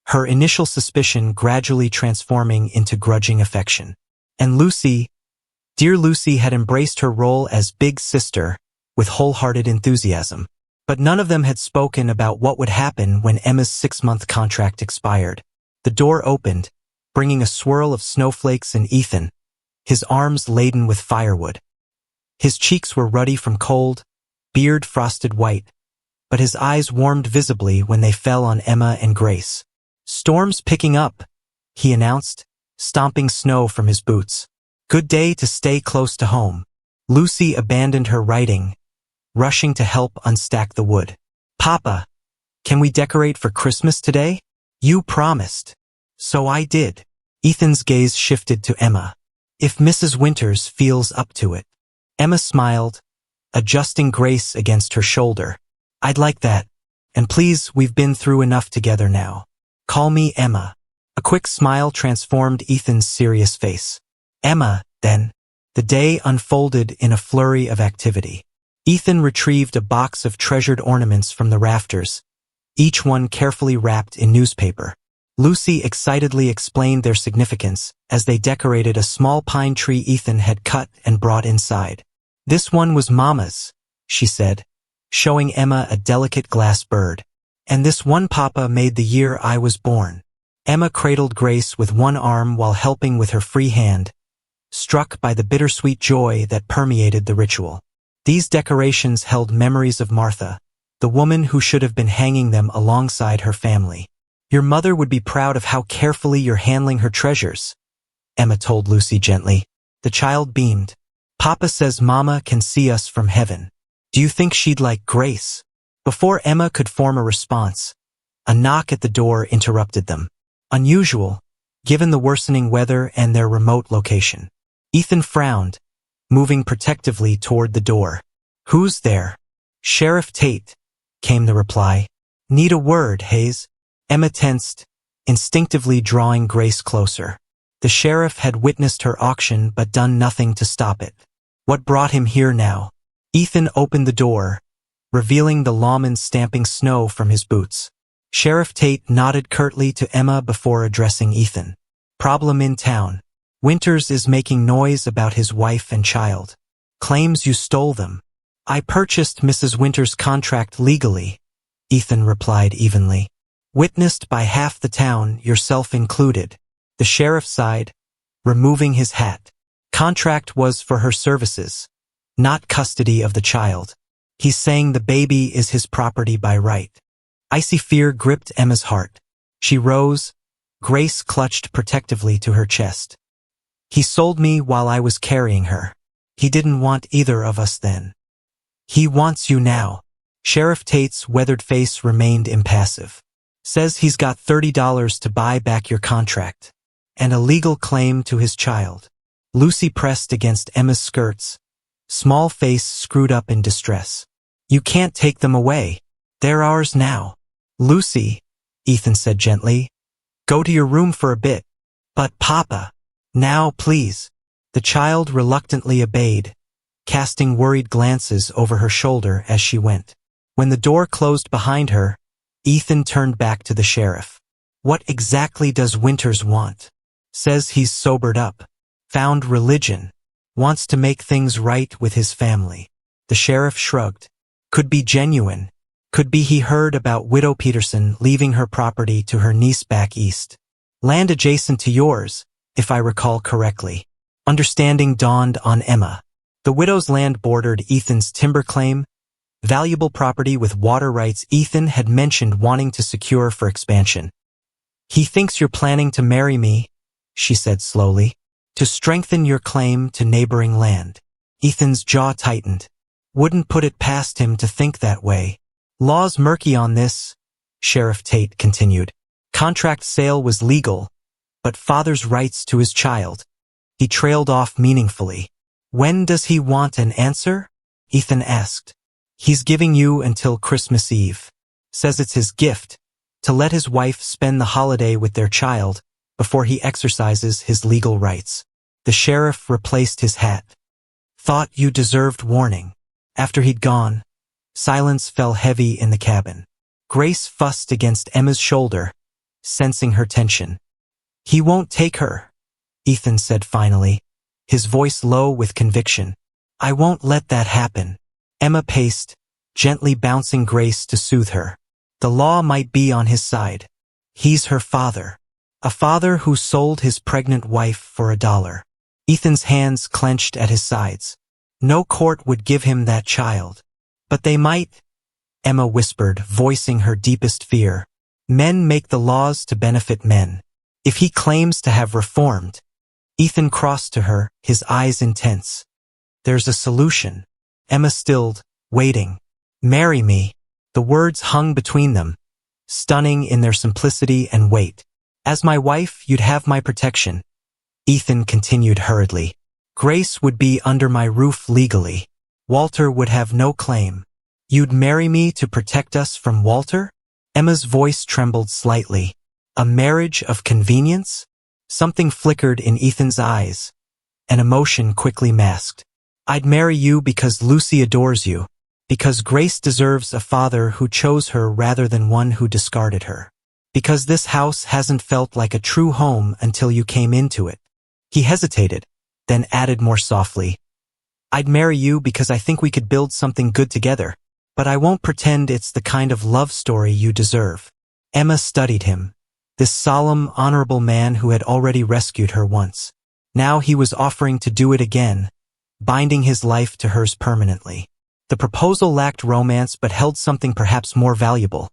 her initial suspicion gradually transforming into grudging affection. And Lucy, dear Lucy, had embraced her role as big sister with wholehearted enthusiasm. But none of them had spoken about what would happen when Emma's 6-month contract expired. The door opened, bringing a swirl of snowflakes and Ethan, his arms laden with firewood. His cheeks were ruddy from cold, beard frosted white, but his eyes warmed visibly when they fell on Emma and Grace. "Storm's picking up," he announced, stomping snow from his boots. "Good day to stay close to home." Lucy abandoned her writing, rushing to help unstack the wood. "Papa, can we decorate for Christmas today? You promised." "So I did." Ethan's gaze shifted to Emma. "If Mrs. Winters feels up to it." Emma smiled, adjusting Grace against her shoulder. "I'd like that. And please, we've been through enough together now. Call me Emma." A quick smile transformed Ethan's serious face. "Emma, then." The day unfolded in a flurry of activity. Ethan retrieved a box of treasured ornaments from the rafters, each one carefully wrapped in newspaper. Lucy excitedly explained their significance as they decorated a small pine tree Ethan had cut and brought inside. "This one was Mama's," she said, showing Emma a delicate glass bird. "And this one Papa made the year I was born." Emma cradled Grace with one arm while helping with her free hand, struck by the bittersweet joy that permeated the ritual. These decorations held memories of Martha, the woman who should have been hanging them alongside her family. "Your mother would be proud of how carefully you're handling her treasures," Emma told Lucy gently. The child beamed. "Papa says Mama can see us from heaven. Do you think she'd like Grace?" Before Emma could form a response, a knock at the door interrupted them. Unusual, given the worsening weather and their remote location. Ethan frowned, moving protectively toward the door. "Who's there?" "Sheriff Tate," came the reply. "Need a word, Hayes?" Emma tensed, instinctively drawing Grace closer. The sheriff had witnessed her auction but done nothing to stop it. What brought him here now? Ethan opened the door, revealing the lawman stamping snow from his boots. Sheriff Tate nodded curtly to Emma before addressing Ethan. "Problem in town. Winters is making noise about his wife and child. Claims you stole them." "I purchased Mrs. Winters' contract legally," Ethan replied evenly. "Witnessed by half the town, yourself included." The sheriff sighed, removing his hat. "Contract was for her services, not custody of the child. He's saying the baby is his property by right." Icy fear gripped Emma's heart. She rose, Grace clutched protectively to her chest. "He sold me while I was carrying her. He didn't want either of us then. He wants you now." Sheriff Tate's weathered face remained impassive. "Says he's got $30 to buy back your contract. And a legal claim to his child." Lucy pressed against Emma's skirts, small face screwed up in distress. "You can't take them away. They're ours now." "Lucy," Ethan said gently, "go to your room for a bit." "But Papa." "Now, please." The child reluctantly obeyed, casting worried glances over her shoulder as she went. When the door closed behind her, Ethan turned back to the sheriff. "What exactly does Winters want?" "Says he's sobered up. Found religion. Wants to make things right with his family." The sheriff shrugged. "Could be genuine. Could be he heard about Widow Peterson leaving her property to her niece back east. Land adjacent to yours, if I recall correctly." Understanding dawned on Emma. The widow's land bordered Ethan's timber claim, valuable property with water rights Ethan had mentioned wanting to secure for expansion. "He thinks you're planning to marry me," she said slowly, "to strengthen your claim to neighboring land." Ethan's jaw tightened. Wouldn't put it past him to think that way. "Law's murky on this," Sheriff Tate continued. "Contract sale was legal, but father's rights to his child." He trailed off meaningfully. "When does he want an answer?" Ethan asked. "He's giving you until Christmas Eve. Says it's his gift, to let his wife spend the holiday with their child before he exercises his legal rights." The sheriff replaced his hat. "Thought you deserved warning." After he'd gone, silence fell heavy in the cabin. Grace fussed against Emma's shoulder, sensing her tension. "He won't take her," Ethan said finally, his voice low with conviction. "I won't let that happen." Emma paced, gently bouncing Grace to soothe her. "The law might be on his side. He's her father. A father who sold his pregnant wife for $1. Ethan's hands clenched at his sides. "No court would give him that child. But they might. Emma whispered, voicing her deepest fear. Men make the laws to benefit men. If he claims to have reformed. Ethan crossed to her, his eyes intense. There's a solution. Emma stilled, waiting. Marry me. The words hung between them, stunning in their simplicity and weight. As my wife, you'd have my protection. Ethan continued hurriedly. Grace would be under my roof legally. Walter would have no claim. You'd marry me to protect us from Walter? Emma's voice trembled slightly. A marriage of convenience? Something flickered in Ethan's eyes. An emotion quickly masked. I'd marry you because Lucy adores you. Because Grace deserves a father who chose her rather than one who discarded her. Because this house hasn't felt like a true home until you came into it. He hesitated, then added more softly. I'd marry you because I think we could build something good together, but I won't pretend it's the kind of love story you deserve. Emma studied him, this solemn, honorable man who had already rescued her once. Now he was offering to do it again, binding his life to hers permanently. The proposal lacked romance but held something perhaps more valuable.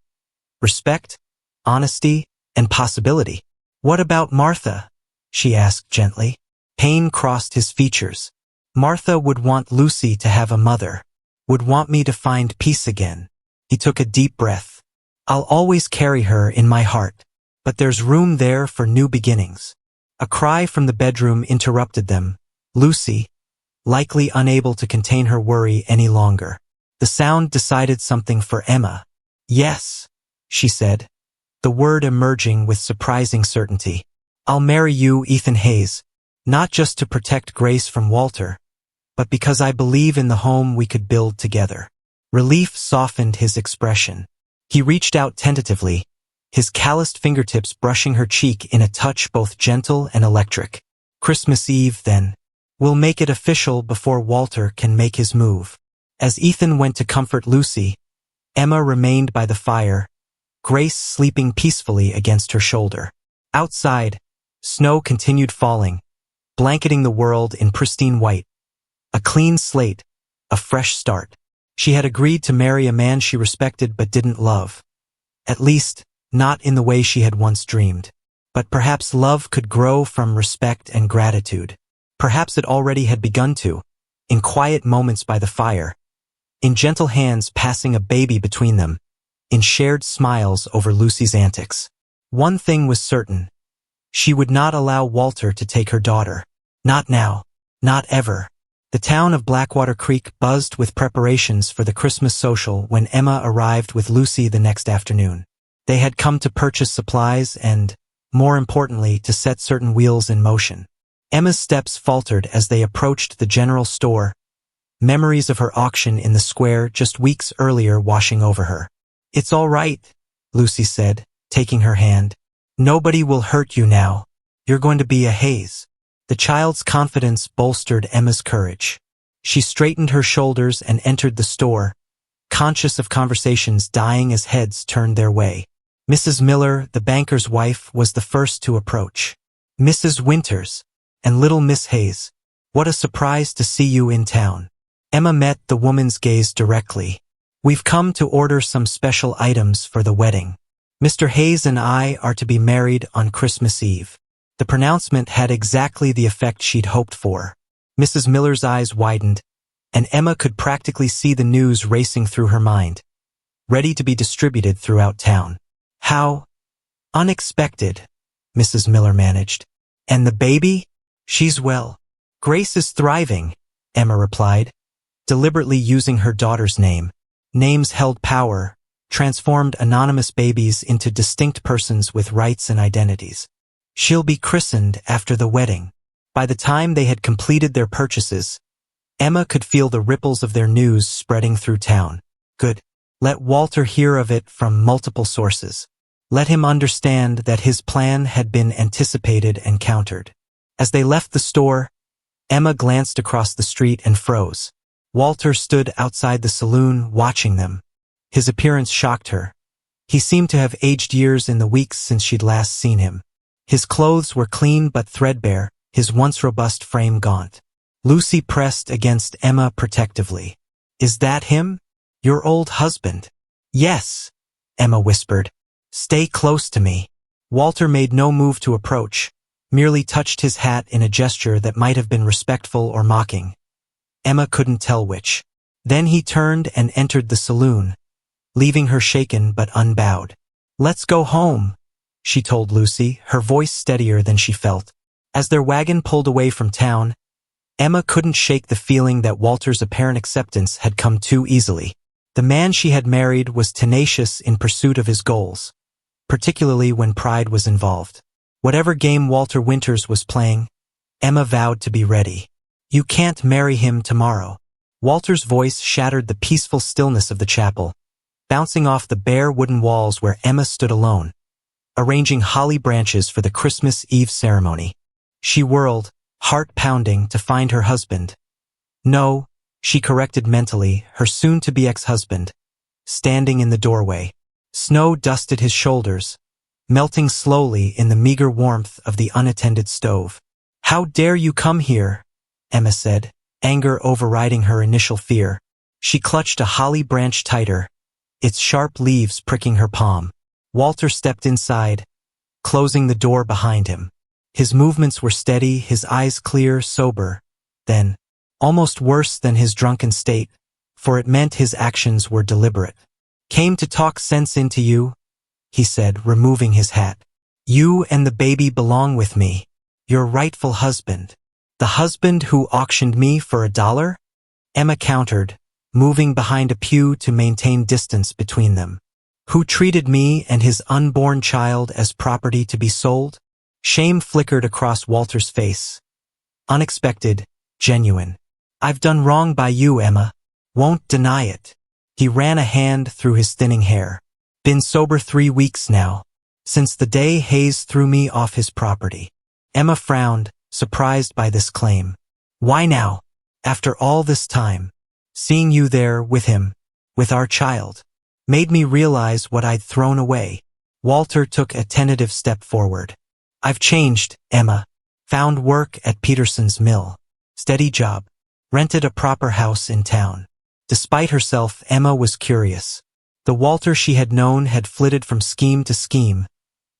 Respect, honesty, and possibility. What about Martha? She asked gently. Pain crossed his features. Martha would want Lucy to have a mother. Would want me to find peace again. He took a deep breath. I'll always carry her in my heart. But there's room there for new beginnings. A cry from the bedroom interrupted them. Lucy, likely unable to contain her worry any longer. The sound decided something for Emma. Yes, she said, the word emerging with surprising certainty. I'll marry you, Ethan Hayes, not just to protect Grace from Walter, but because I believe in the home we could build together. Relief softened his expression. He reached out tentatively, his calloused fingertips brushing her cheek in a touch both gentle and electric. Christmas Eve, then. We'll make it official before Walter can make his move. As Ethan went to comfort Lucy, Emma remained by the fire, Grace sleeping peacefully against her shoulder. Outside, snow continued falling, blanketing the world in pristine white. A clean slate, a fresh start. She had agreed to marry a man she respected but didn't love. At least, not in the way she had once dreamed. But perhaps love could grow from respect and gratitude. Perhaps it already had begun to, in quiet moments by the fire, in gentle hands passing a baby between them, in shared smiles over Lucy's antics. One thing was certain. She would not allow Walter to take her daughter. Not now. Not ever. The town of Blackwater Creek buzzed with preparations for the Christmas social when Emma arrived with Lucy the next afternoon. They had come to purchase supplies and, more importantly, to set certain wheels in motion. Emma's steps faltered as they approached the general store, memories of her auction in the square just weeks earlier washing over her. It's all right, Lucy said, taking her hand. Nobody will hurt you now. You're going to be a Hayes. The child's confidence bolstered Emma's courage. She straightened her shoulders and entered the store, conscious of conversations dying as heads turned their way. Mrs. Miller, the banker's wife, was the first to approach. Mrs. Winters, and little Miss Hayes, what a surprise to see you in town. Emma met the woman's gaze directly. We've come to order some special items for the wedding. Mr. Hayes and I are to be married on Christmas Eve. The pronouncement had exactly the effect she'd hoped for. Mrs. Miller's eyes widened, and Emma could practically see the news racing through her mind, ready to be distributed throughout town. How unexpected, Mrs. Miller managed. And the baby? She's well. Grace is thriving, Emma replied, deliberately using her daughter's name. Names held power, transformed anonymous babies into distinct persons with rights and identities. She'll be christened after the wedding. By the time they had completed their purchases, Emma could feel the ripples of their news spreading through town. Good. Let Walter hear of it from multiple sources. Let him understand that his plan had been anticipated and countered. As they left the store, Emma glanced across the street and froze. Walter stood outside the saloon watching them. His appearance shocked her. He seemed to have aged years in the weeks since she'd last seen him. His clothes were clean but threadbare, his once robust frame gaunt. Lucy pressed against Emma protectively. Is that him? Your old husband? Yes, Emma whispered. Stay close to me. Walter made no move to approach, merely touched his hat in a gesture that might have been respectful or mocking. Emma couldn't tell which. Then he turned and entered the saloon, leaving her shaken but unbowed. Let's go home, she told Lucy, her voice steadier than she felt. As their wagon pulled away from town, Emma couldn't shake the feeling that Walter's apparent acceptance had come too easily. The man she had married was tenacious in pursuit of his goals, particularly when pride was involved. Whatever game Walter Winters was playing, Emma vowed to be ready. You can't marry him tomorrow. Walter's voice shattered the peaceful stillness of the chapel, bouncing off the bare wooden walls where Emma stood alone, arranging holly branches for the Christmas Eve ceremony. She whirled, heart pounding, to find her husband. No, she corrected mentally, her soon-to-be ex-husband, standing in the doorway. Snow dusted his shoulders, melting slowly in the meager warmth of the unattended stove. How dare you come here? Emma said, anger overriding her initial fear. She clutched a holly branch tighter, its sharp leaves pricking her palm. Walter stepped inside, closing the door behind him. His movements were steady, his eyes clear, sober, then, almost worse than his drunken state, for it meant his actions were deliberate. Came to talk sense into you, he said, removing his hat. You and the baby belong with me. Your rightful husband. The husband who auctioned me for $1? Emma countered, moving behind a pew to maintain distance between them. Who treated me and his unborn child as property to be sold? Shame flickered across Walter's face. Unexpected, genuine. I've done wrong by you, Emma. Won't deny it. He ran a hand through his thinning hair. Been sober 3 weeks now, since the day Hayes threw me off his property. Emma frowned, surprised by this claim. Why now? After all this time, seeing you there with him, with our child, made me realize what I'd thrown away. Walter took a tentative step forward. I've changed, Emma. Found work at Peterson's mill. Steady job. Rented a proper house in town. Despite herself, Emma was curious. The Walter she had known had flitted from scheme to scheme,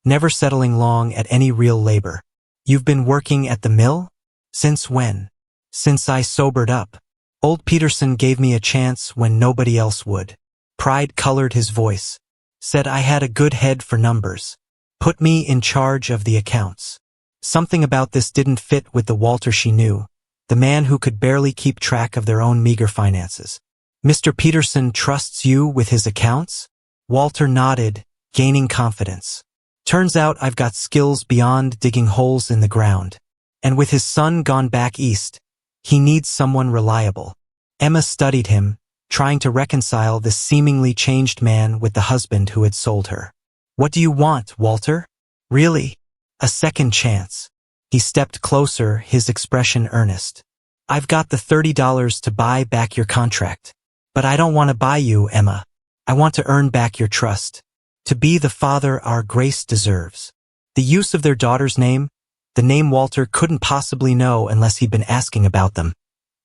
never settling long at any real labor. You've been working at the mill? Since when? Since I sobered up. Old Peterson gave me a chance when nobody else would. Pride colored his voice. Said I had a good head for numbers. Put me in charge of the accounts. Something about this didn't fit with the Walter she knew, the man who could barely keep track of their own meager finances. Mr. Peterson trusts you with his accounts? Walter nodded, gaining confidence. Turns out I've got skills beyond digging holes in the ground. And with his son gone back east, he needs someone reliable. Emma studied him, trying to reconcile this seemingly changed man with the husband who had sold her. What do you want, Walter? Really? A second chance. He stepped closer, his expression earnest. I've got the $30 to buy back your contract. But I don't want to buy you, Emma. I want to earn back your trust. To be the father our Grace deserves. The use of their daughter's name, the name Walter couldn't possibly know unless he'd been asking about them,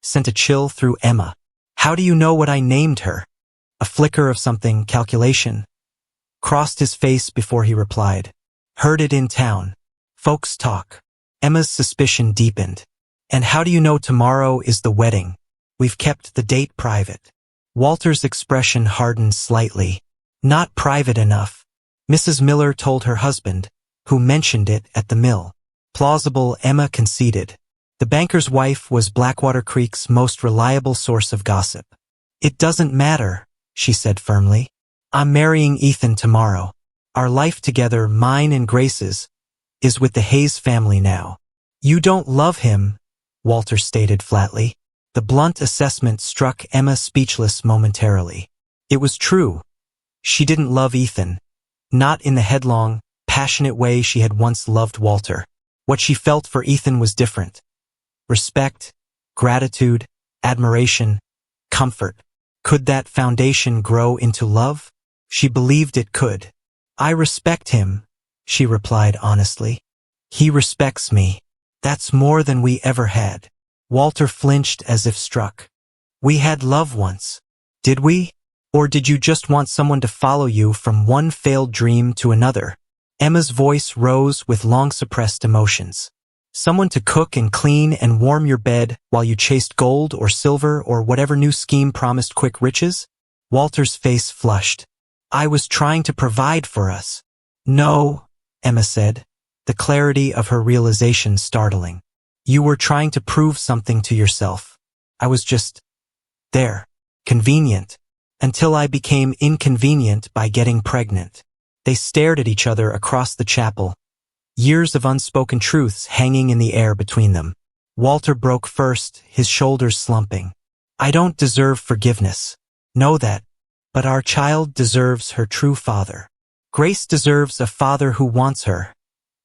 sent a chill through Emma. How do you know what I named her? A flicker of something, calculation, crossed his face before he replied. Heard it in town. Folks talk. Emma's suspicion deepened. And how do you know tomorrow is the wedding? We've kept the date private. Walter's expression hardened slightly. Not private enough. Mrs. Miller told her husband, who mentioned it at the mill. Plausible, Emma conceded. The banker's wife was Blackwater Creek's most reliable source of gossip. It doesn't matter, she said firmly. I'm marrying Ethan tomorrow. Our life together, mine and Grace's, is with the Hayes family now. You don't love him, Walter stated flatly. The blunt assessment struck Emma speechless momentarily. It was true. She didn't love Ethan. Not in the headlong, passionate way she had once loved Walter. What she felt for Ethan was different. Respect, gratitude, admiration, comfort. Could that foundation grow into love? She believed it could. I respect him, she replied honestly. He respects me. That's more than we ever had. Walter flinched as if struck. We had love once. Did we? Or did you just want someone to follow you from one failed dream to another? Emma's voice rose with long-suppressed emotions. Someone to cook and clean and warm your bed while you chased gold or silver or whatever new scheme promised quick riches? Walter's face flushed. I was trying to provide for us. No, Emma said, the clarity of her realization startling. You were trying to prove something to yourself. I was just there, convenient, until I became inconvenient by getting pregnant. They stared at each other across the chapel, years of unspoken truths hanging in the air between them. Walter broke first, his shoulders slumping. I don't deserve forgiveness. Know that. But our child deserves her true father. Grace deserves a father who wants her,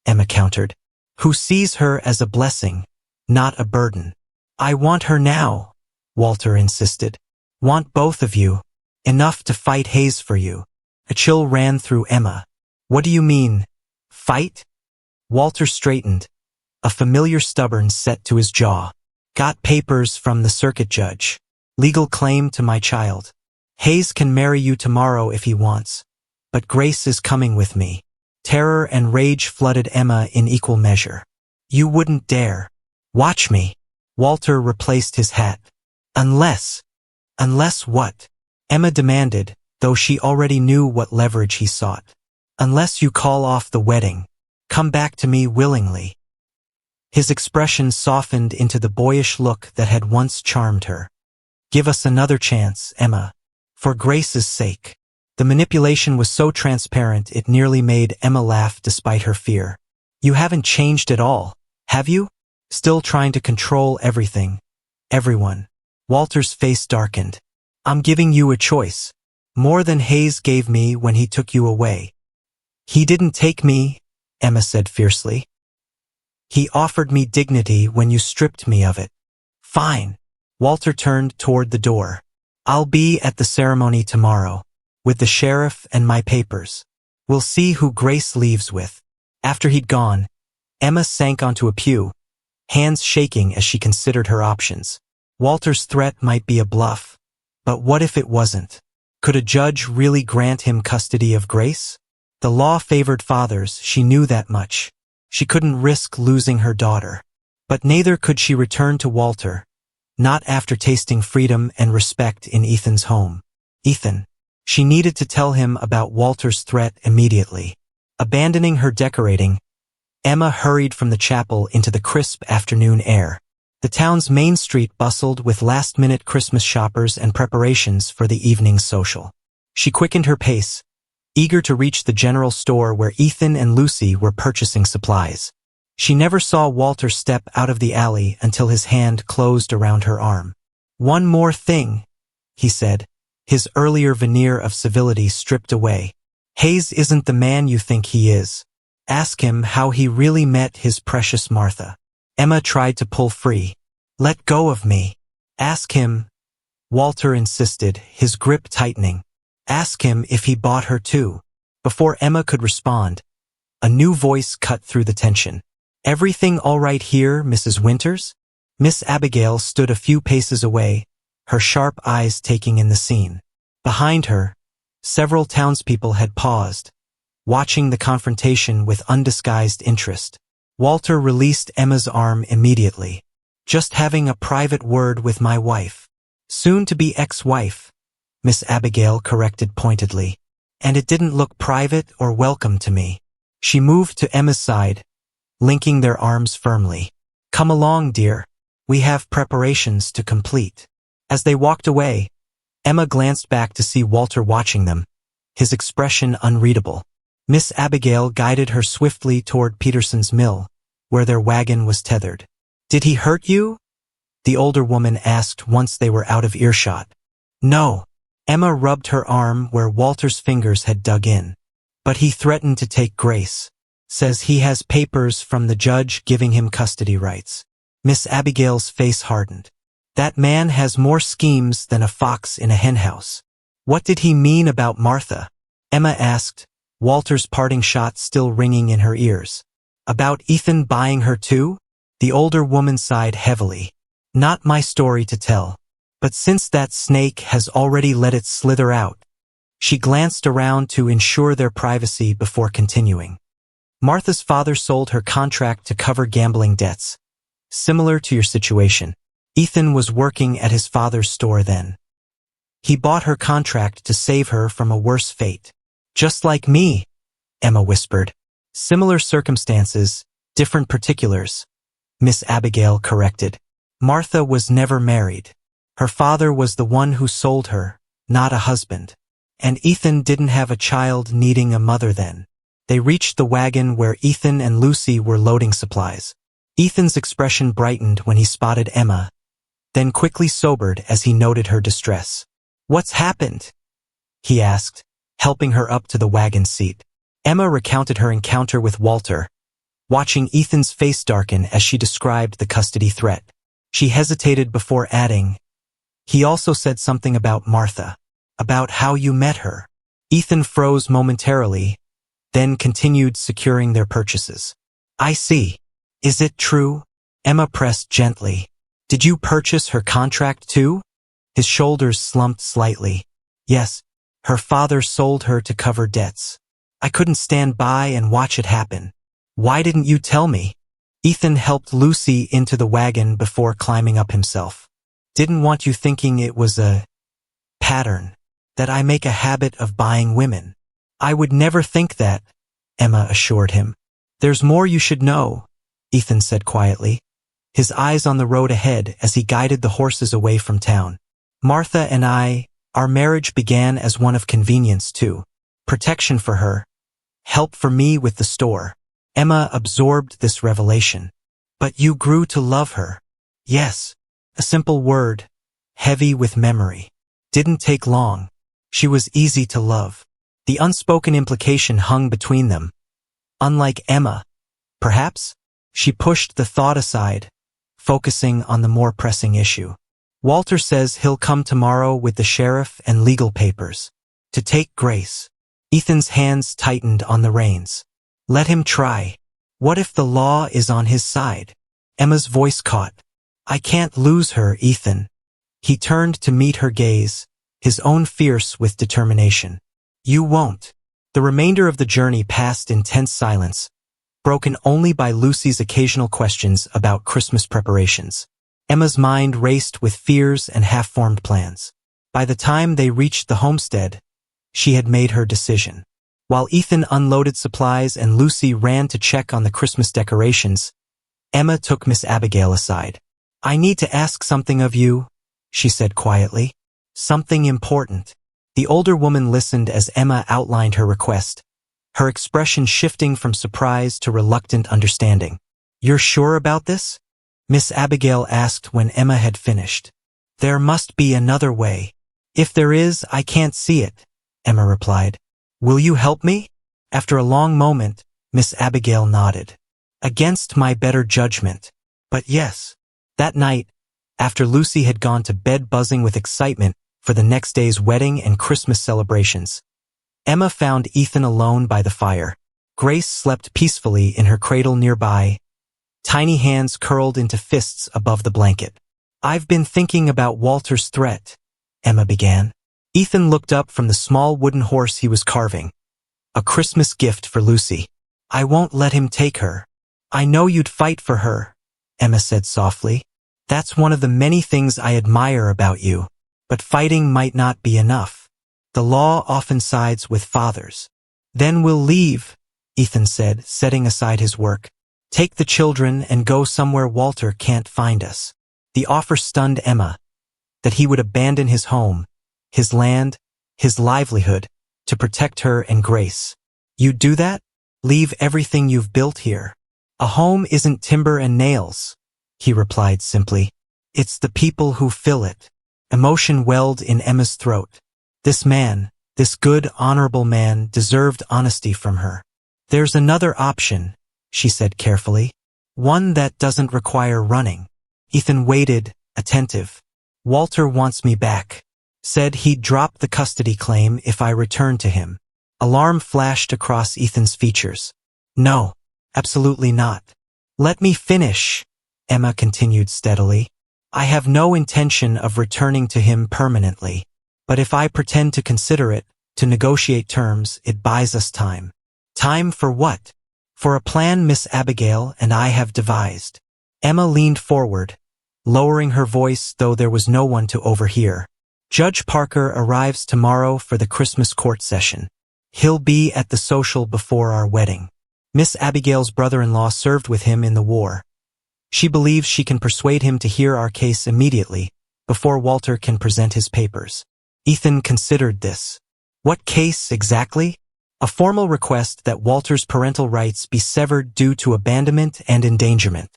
Emma countered, who sees her as a blessing, not a burden. I want her now, Walter insisted. Want both of you. Enough to fight Hayes for you. A chill ran through Emma. What do you mean? Fight? Walter straightened, a familiar stubborn set to his jaw. Got papers from the circuit judge. Legal claim to my child. Hayes can marry you tomorrow if he wants. But Grace is coming with me. Terror and rage flooded Emma in equal measure. You wouldn't dare. Watch me. Walter replaced his hat. Unless what? Emma demanded, though she already knew what leverage he sought. Unless you call off the wedding. Come back to me willingly. His expression softened into the boyish look that had once charmed her. Give us another chance, Emma. For Grace's sake. The manipulation was so transparent it nearly made Emma laugh despite her fear. You haven't changed at all, have you? Still trying to control everything. Everyone. Walter's face darkened. I'm giving you a choice. More than Hayes gave me when he took you away. He didn't take me, Emma said fiercely. He offered me dignity when you stripped me of it. Fine. Walter turned toward the door. I'll be at the ceremony tomorrow, with the sheriff and my papers. We'll see who Grace leaves with. After he'd gone, Emma sank onto a pew, hands shaking as she considered her options. Walter's threat might be a bluff, but what if it wasn't? Could a judge really grant him custody of Grace? The law favored fathers, she knew that much. She couldn't risk losing her daughter. But neither could she return to Walter, not after tasting freedom and respect in Ethan's home. Ethan. She needed to tell him about Walter's threat immediately. Abandoning her decorating, Emma hurried from the chapel into the crisp afternoon air. The town's main street bustled with last-minute Christmas shoppers and preparations for the evening's social. She quickened her pace, eager to reach the general store where Ethan and Lucy were purchasing supplies. She never saw Walter step out of the alley until his hand closed around her arm. One more thing, he said, his earlier veneer of civility stripped away. Hayes isn't the man you think he is. Ask him how he really met his precious Martha. Emma tried to pull free. Let go of me. Ask him, Walter insisted, his grip tightening. Ask him if he bought her too. Before Emma could respond, a new voice cut through the tension. Everything all right here, Mrs. Winters? Miss Abigail stood a few paces away, her sharp eyes taking in the scene. Behind her, several townspeople had paused, watching the confrontation with undisguised interest. Walter released Emma's arm immediately. Just having a private word with my wife. Soon-to-be ex-wife, Miss Abigail corrected pointedly. And it didn't look private or welcome to me. She moved to Emma's side, linking their arms firmly. Come along, dear. We have preparations to complete. As they walked away, Emma glanced back to see Walter watching them, his expression unreadable. Miss Abigail guided her swiftly toward Peterson's mill, where their wagon was tethered. Did he hurt you? The older woman asked once they were out of earshot. No. Emma rubbed her arm where Walter's fingers had dug in. But he threatened to take Grace. Says he has papers from the judge giving him custody rights. Miss Abigail's face hardened. That man has more schemes than a fox in a henhouse. What did he mean about Martha? Emma asked, Walter's parting shot still ringing in her ears. About Ethan buying her too? The older woman sighed heavily. Not my story to tell. But since that snake has already let it slither out, she glanced around to ensure their privacy before continuing. Martha's father sold her contract to cover gambling debts. Similar to your situation. Ethan was working at his father's store then. He bought her contract to save her from a worse fate. Just like me, Emma whispered. Similar circumstances, different particulars, Miss Abigail corrected. Martha was never married. Her father was the one who sold her, not a husband. And Ethan didn't have a child needing a mother then. They reached the wagon where Ethan and Lucy were loading supplies. Ethan's expression brightened when he spotted Emma, then quickly sobered as he noted her distress. "What's happened?" he asked, helping her up to the wagon seat. Emma recounted her encounter with Walter, watching Ethan's face darken as she described the custody threat. She hesitated before adding, "He also said something about Martha, about how you met her." Ethan froze momentarily, then continued securing their purchases. "I see. Is it true?" Emma pressed gently. "Did you purchase her contract too?" His shoulders slumped slightly. "Yes, her father sold her to cover debts. I couldn't stand by and watch it happen. Why didn't you tell me?" Ethan helped Lucy into the wagon before climbing up himself. "Didn't want you thinking it was a pattern, that I make a habit of buying women." "I would never think that," Emma assured him. "There's more you should know," Ethan said quietly, his eyes on the road ahead as he guided the horses away from town. "Martha and our marriage began as one of convenience too. Protection for her, help for me with the store." Emma absorbed this revelation. "But you grew to love her." "Yes." A simple word, heavy with memory. Didn't take long. She was easy to love. The unspoken implication hung between them. Unlike Emma, perhaps? She pushed the thought aside, focusing on the more pressing issue. "Walter says he'll come tomorrow with the sheriff and legal papers. To take Grace." Ethan's hands tightened on the reins. "Let him try. What if the law is on his side?" Emma's voice caught. "I can't lose her, Ethan." He turned to meet her gaze, his own fierce with determination. "You won't." The remainder of the journey passed in tense silence, broken only by Lucy's occasional questions about Christmas preparations. Emma's mind raced with fears and half-formed plans. By the time they reached the homestead, she had made her decision. While Ethan unloaded supplies and Lucy ran to check on the Christmas decorations, Emma took Miss Abigail aside. "I need to ask something of you," she said quietly. "Something important." The older woman listened as Emma outlined her request, her expression shifting from surprise to reluctant understanding. "You're sure about this?" Miss Abigail asked when Emma had finished. "There must be another way." "If there is, I can't see it," Emma replied. "Will you help me?" After a long moment, Miss Abigail nodded. "Against my better judgment. But yes." That night, after Lucy had gone to bed buzzing with excitement for the next day's wedding and Christmas celebrations, Emma found Ethan alone by the fire. Grace slept peacefully in her cradle nearby, tiny hands curled into fists above the blanket. "I've been thinking about Walter's threat," Emma began. Ethan looked up from the small wooden horse he was carving. "A Christmas gift for Lucy. I won't let him take her." "I know you'd fight for her," Emma said softly. "That's one of the many things I admire about you. But fighting might not be enough. The law often sides with fathers." "Then we'll leave," Ethan said, setting aside his work. "Take the children and go somewhere Walter can't find us." The offer stunned Emma, that he would abandon his home, his land, his livelihood, to protect her and Grace. "You'd do that? Leave everything you've built here?" "A home isn't timber and nails," he replied simply. "It's the people who fill it." Emotion welled in Emma's throat. This man, this good, honorable man, deserved honesty from her. "There's another option," she said carefully. "One that doesn't require running." Ethan waited, attentive. "Walter wants me back. Said he'd drop the custody claim if I returned to him." Alarm flashed across Ethan's features. "No, absolutely not." "Let me finish," Emma continued steadily. I have no intention of returning to him permanently. But if I pretend to consider it, to negotiate terms, it buys us time. Time for what? For a plan Miss Abigail and I have devised. Emma leaned forward, lowering her voice though there was no one to overhear. Judge Parker arrives tomorrow for the Christmas court session. He'll be at the social before our wedding. Miss Abigail's brother-in-law served with him in the war. She believes she can persuade him to hear our case immediately, before Walter can present his papers. Ethan considered this. What case exactly? A formal request that Walter's parental rights be severed due to abandonment and endangerment.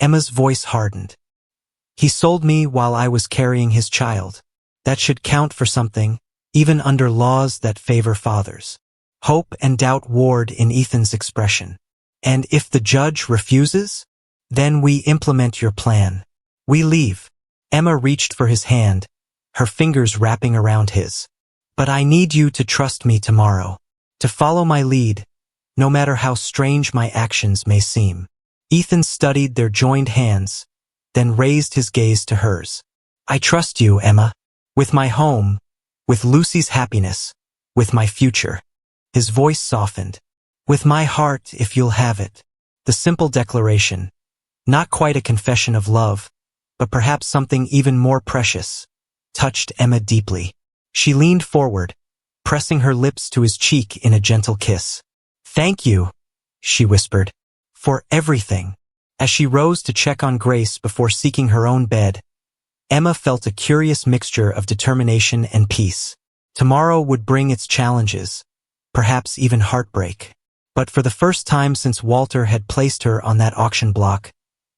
Emma's voice hardened. He sold me while I was carrying his child. That should count for something, even under laws that favor fathers. Hope and doubt warred in Ethan's expression. And if the judge refuses? Then we implement your plan. We leave. Emma reached for his hand, her fingers wrapping around his. But I need you to trust me tomorrow. To follow my lead, no matter how strange my actions may seem. Ethan studied their joined hands, then raised his gaze to hers. I trust you, Emma. With my home, with Lucy's happiness, with my future. His voice softened. With my heart, if you'll have it. The simple declaration, not quite a confession of love, but perhaps something even more precious, touched Emma deeply. She leaned forward, pressing her lips to his cheek in a gentle kiss. Thank you, she whispered, for everything. As she rose to check on Grace before seeking her own bed, Emma felt a curious mixture of determination and peace. Tomorrow would bring its challenges, perhaps even heartbreak. But for the first time since Walter had placed her on that auction block,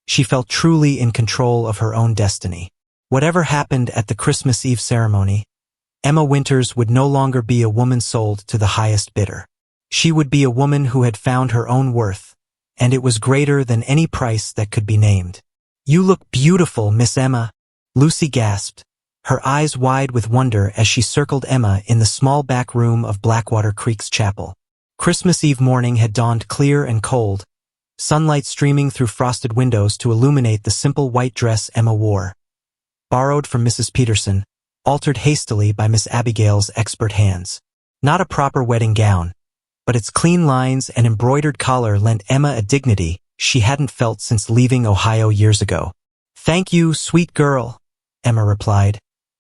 she felt truly in control of her own destiny. Whatever happened at the Christmas Eve ceremony, Emma Winters would no longer be a woman sold to the highest bidder. She would be a woman who had found her own worth, and it was greater than any price that could be named. You look beautiful, Miss Emma, Lucy gasped, her eyes wide with wonder as she circled Emma in the small back room of Blackwater Creek's chapel. Christmas Eve morning had dawned clear and cold, sunlight streaming through frosted windows to illuminate the simple white dress Emma wore. Borrowed from Mrs. Peterson, altered hastily by Miss Abigail's expert hands. Not a proper wedding gown, but its clean lines and embroidered collar lent Emma a dignity she hadn't felt since leaving Ohio years ago. Thank you, sweet girl, Emma replied,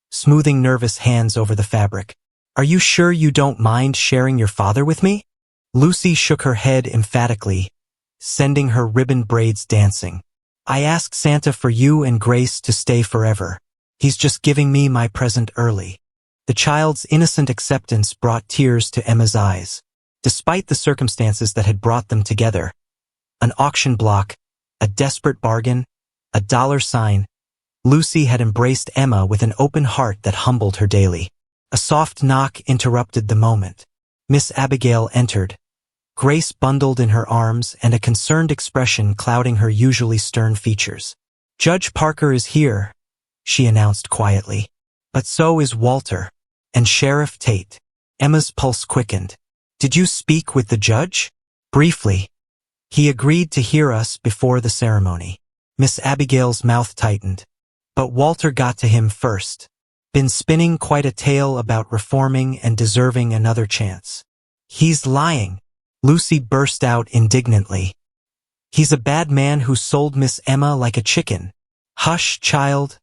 smoothing nervous hands over the fabric. Are you sure you don't mind sharing your father with me? Lucy shook her head emphatically, sending her ribbon braids dancing. I asked Santa for you and Grace to stay forever. He's just giving me my present early. The child's innocent acceptance brought tears to Emma's eyes. Despite the circumstances that had brought them together, an auction block, a desperate bargain, a dollar sign, Lucy had embraced Emma with an open heart that humbled her daily. A soft knock interrupted the moment. Miss Abigail entered, Grace bundled in her arms and a concerned expression clouding her usually stern features. Judge Parker is here, she announced quietly. But so is Walter. And Sheriff Tate. Emma's pulse quickened. Did you speak with the judge? Briefly. He agreed to hear us before the ceremony. Miss Abigail's mouth tightened. But Walter got to him first. Been spinning quite a tale about reforming and deserving another chance. He's lying, Lucy burst out indignantly. He's a bad man who sold Miss Emma like a chicken. Hush, child,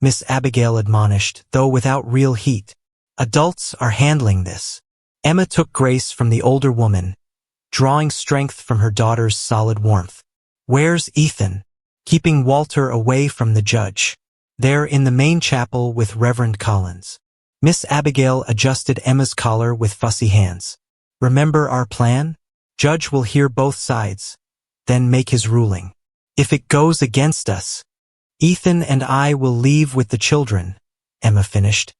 Miss Abigail admonished, though without real heat. Adults are handling this. Emma took Grace from the older woman, drawing strength from her daughter's solid warmth. Where's Ethan? Keeping Walter away from the judge. There in the main chapel with Reverend Collins. Miss Abigail adjusted Emma's collar with fussy hands. Remember our plan? Judge will hear both sides, then make his ruling. If it goes against us, Ethan and I will leave with the children, Emma finished.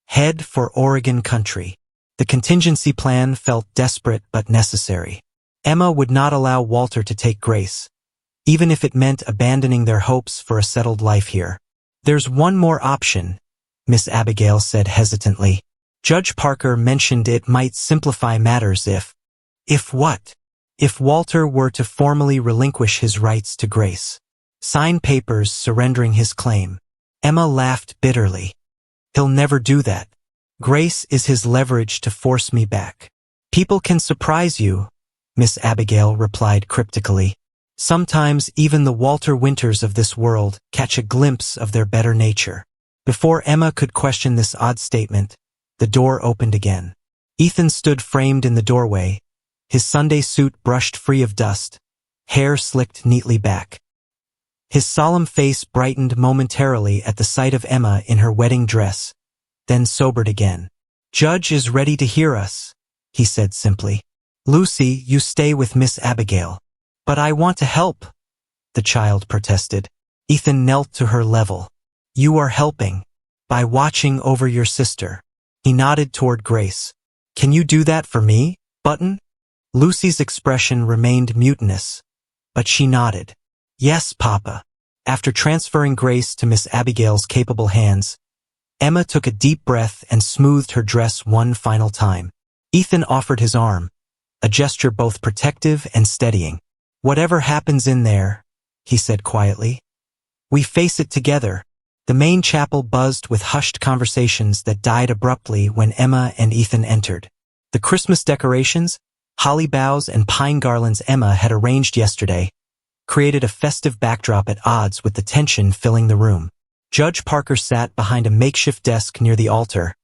Head for Oregon country. The contingency plan felt desperate but necessary. Emma would not allow Walter to take Grace, even if it meant abandoning their hopes for a settled life here. There's one more option, Miss Abigail said hesitantly. Judge Parker mentioned it might simplify matters if what? If Walter were to formally relinquish his rights to Grace. Sign papers surrendering his claim. Emma laughed bitterly. He'll never do that. Grace is his leverage to force me back. People can surprise you, Miss Abigail replied cryptically. Sometimes even the Walter Winters of this world catch a glimpse of their better nature. Before Emma could question this odd statement, the door opened again. Ethan stood framed in the doorway, his Sunday suit brushed free of dust, hair slicked neatly back. His solemn face brightened momentarily at the sight of Emma in her wedding dress, then sobered again. "Judge is ready to hear us," he said simply. "Lucy, you stay with Miss Abigail." "But I want to help," the child protested. Ethan knelt to her level. "You are helping. By watching over your sister." He nodded toward Grace. "Can you do that for me, Button?" Lucy's expression remained mutinous, but she nodded. "Yes, Papa." After transferring Grace to Miss Abigail's capable hands, Emma took a deep breath and smoothed her dress one final time. Ethan offered his arm, a gesture both protective and steadying. "Whatever happens in there," he said quietly, "we face it together." The main chapel buzzed with hushed conversations that died abruptly when Emma and Ethan entered. The Christmas decorations, holly boughs and pine garlands Emma had arranged yesterday, created a festive backdrop at odds with the tension filling the room. Judge Parker sat behind a makeshift desk near the altar,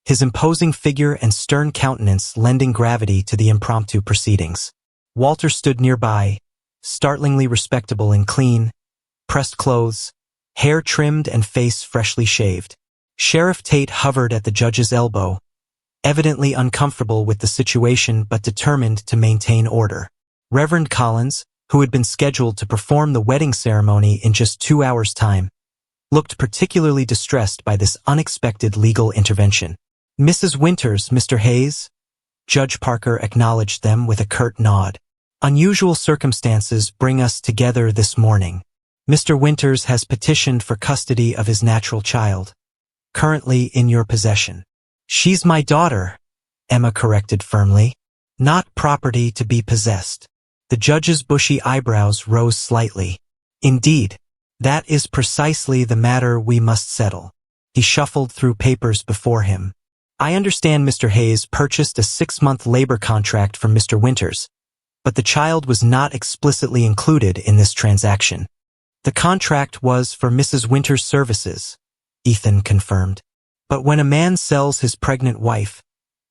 his imposing figure and stern countenance lending gravity to the impromptu proceedings. Walter stood nearby, startlingly respectable in clean, pressed clothes, hair trimmed and face freshly shaved. Sheriff Tate hovered at the judge's elbow, evidently uncomfortable with the situation but determined to maintain order. Reverend Collins, who had been scheduled to perform the wedding ceremony in just 2 hours' time, looked particularly distressed by this unexpected legal intervention. "Mrs. Winters, Mr. Hayes?" Judge Parker acknowledged them with a curt nod. "Unusual circumstances bring us together this morning. Mr. Winters has petitioned for custody of his natural child, currently in your possession." "She's my daughter," Emma corrected firmly. "Not property to be possessed." The judge's bushy eyebrows rose slightly. "Indeed, that is precisely the matter we must settle." He shuffled through papers before him. "I understand Mr. Hayes purchased a 6-month labor contract from Mr. Winters, but the child was not explicitly included in this transaction." "The contract was for Mrs. Winters' services," Ethan confirmed. "But when a man sells his pregnant wife,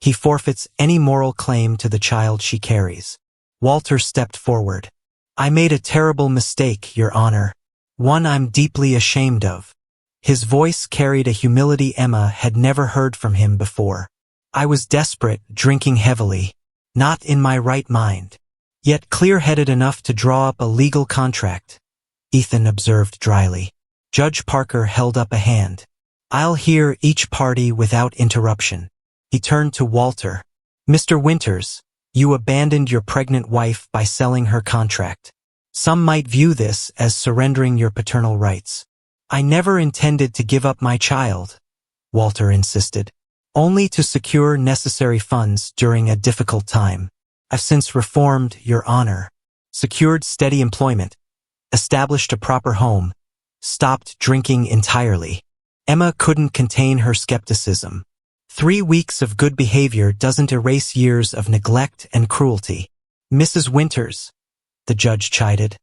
he forfeits any moral claim to the child she carries." Walter stepped forward. "I made a terrible mistake, Your Honor. One I'm deeply ashamed of." His voice carried a humility Emma had never heard from him before. "I was desperate, drinking heavily, not in my right mind, yet clear-headed enough to draw up a legal contract," Ethan observed dryly. Judge Parker held up a hand. "I'll hear each party without interruption." He turned to Walter. "Mr. Winters, you abandoned your pregnant wife by selling her contract. Some might view this as surrendering your paternal rights." "I never intended to give up my child," Walter insisted, "only to secure necessary funds during a difficult time. I've since reformed, Your Honor, secured steady employment, established a proper home, stopped drinking entirely." Emma couldn't contain her skepticism. 3 weeks of good behavior doesn't erase years of neglect and cruelty. "Mrs. Winters," the judge chided,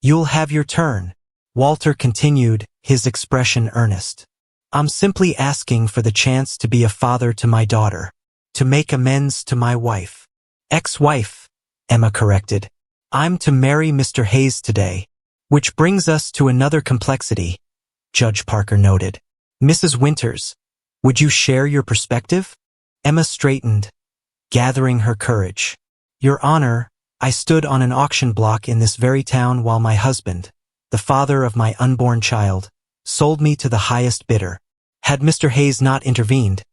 "you'll have your turn." Walter continued, his expression earnest. "I'm simply asking for the chance to be a father to my daughter, to make amends to my wife." "Ex-wife," Emma corrected. "I'm to marry Mr. Hayes today." "Which brings us to another complexity," Judge Parker noted. "Mrs. Winters, would you share your perspective?" Emma straightened, gathering her courage. "Your Honor, I stood on an auction block in this very town while my husband, the father of my unborn child, sold me to the highest bidder. Had Mr. Hayes not intervened,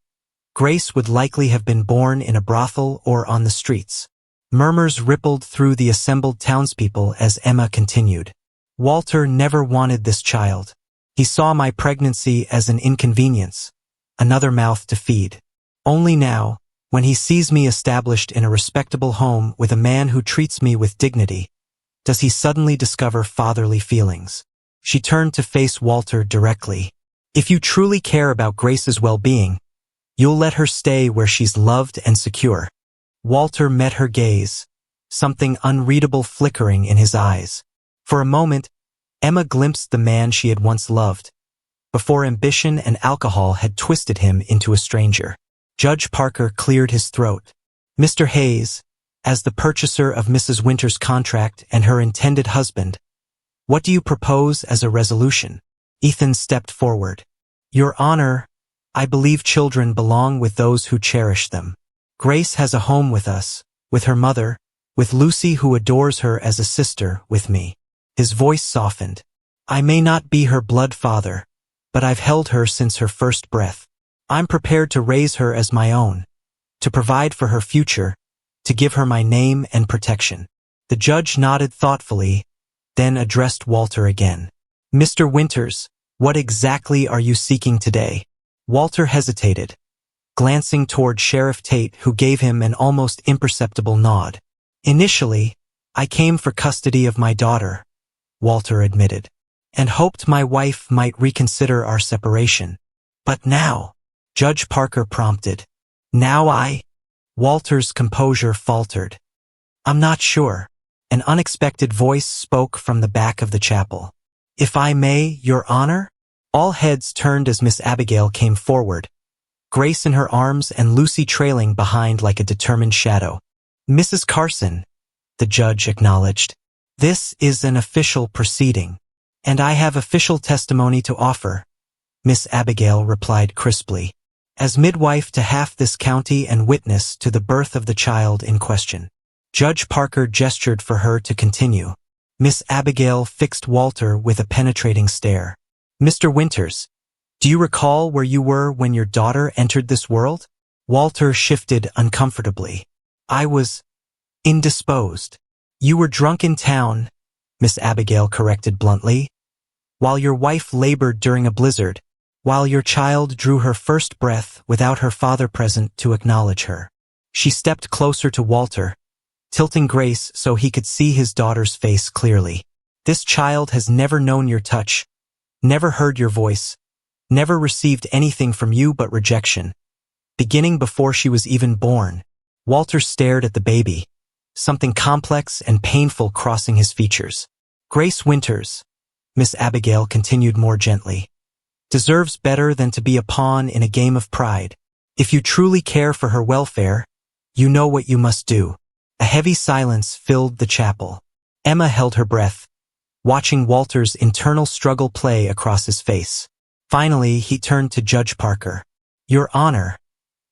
Grace would likely have been born in a brothel or on the streets." Murmurs rippled through the assembled townspeople as Emma continued. "Walter never wanted this child. He saw my pregnancy as an inconvenience, another mouth to feed. Only now, when he sees me established in a respectable home with a man who treats me with dignity, does he suddenly discover fatherly feelings." She turned to face Walter directly. If you truly care about Grace's well-being, you'll let her stay where she's loved and secure. Walter met her gaze, something unreadable flickering in his eyes. For a moment, Emma glimpsed the man she had once loved, before ambition and alcohol had twisted him into a stranger. Judge Parker cleared his throat. Mr. Hayes, as the purchaser of Mrs. Winter's contract and her intended husband, what do you propose as a resolution? Ethan stepped forward. Your Honor, I believe children belong with those who cherish them. Grace has a home with us, with her mother, with Lucy who adores her as a sister, with me. His voice softened. I may not be her blood father, but I've held her since her first breath. I'm prepared to raise her as my own, to provide for her future, to give her my name and protection. The judge nodded thoughtfully, then addressed Walter again. Mr. Winters, what exactly are you seeking today? Walter hesitated, glancing toward Sheriff Tate, who gave him an almost imperceptible nod. Initially, I came for custody of my daughter, Walter admitted, and hoped my wife might reconsider our separation. But now, Judge Parker prompted. Now Walter's composure faltered. I'm not sure. An unexpected voice spoke from the back of the chapel. If I may, Your Honor? All heads turned as Miss Abigail came forward, Grace in her arms and Lucy trailing behind like a determined shadow. Mrs. Carson, the judge acknowledged. This is an official proceeding, and I have official testimony to offer, Miss Abigail replied crisply. As midwife to half this county and witness to the birth of the child in question. Judge Parker gestured for her to continue. Miss Abigail fixed Walter with a penetrating stare. Mr. Winters, do you recall where you were when your daughter entered this world? Walter shifted uncomfortably. I was indisposed. You were drunk in town, Miss Abigail corrected bluntly, while your wife labored during a blizzard, while your child drew her first breath without her father present to acknowledge her. She stepped closer to Walter, tilting Grace so he could see his daughter's face clearly. This child has never known your touch, never heard your voice, never received anything from you but rejection. Beginning before she was even born, Walter stared at the baby, something complex and painful crossing his features. Grace Winters, Miss Abigail continued more gently, deserves better than to be a pawn in a game of pride. If you truly care for her welfare, you know what you must do. A heavy silence filled the chapel. Emma held her breath, watching Walter's internal struggle play across his face. Finally, he turned to Judge Parker. Your Honor,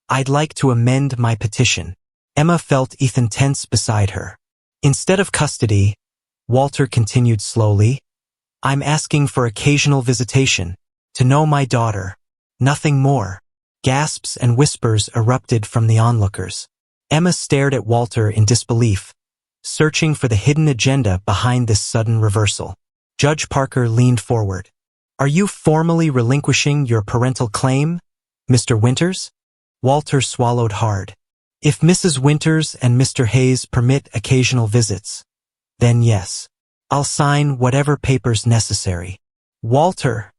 I'd like to amend my petition. Emma felt Ethan tense beside her. Instead of custody, Walter continued slowly, I'm asking for occasional visitation, to know my daughter. Nothing more. Gasps and whispers erupted from the onlookers. Emma stared at Walter in disbelief, searching for the hidden agenda behind this sudden reversal. Judge Parker leaned forward. Are you formally relinquishing your parental claim, Mr. Winters? Walter swallowed hard. If Mrs. Winters and Mr. Hayes permit occasional visits, then yes, I'll sign whatever papers necessary. Walter,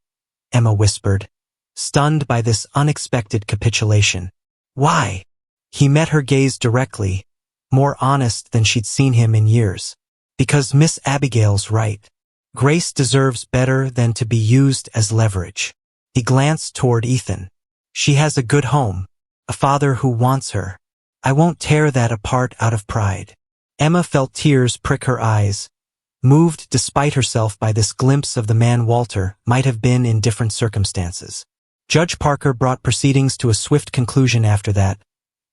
Emma whispered, stunned by this unexpected capitulation. Why? He met her gaze directly, more honest than she'd seen him in years. Because Miss Abigail's right. Grace deserves better than to be used as leverage. He glanced toward Ethan. She has a good home, a father who wants her. I won't tear that apart out of pride. Emma felt tears prick her eyes, moved despite herself by this glimpse of the man Walter might have been in different circumstances. Judge Parker brought proceedings to a swift conclusion after that,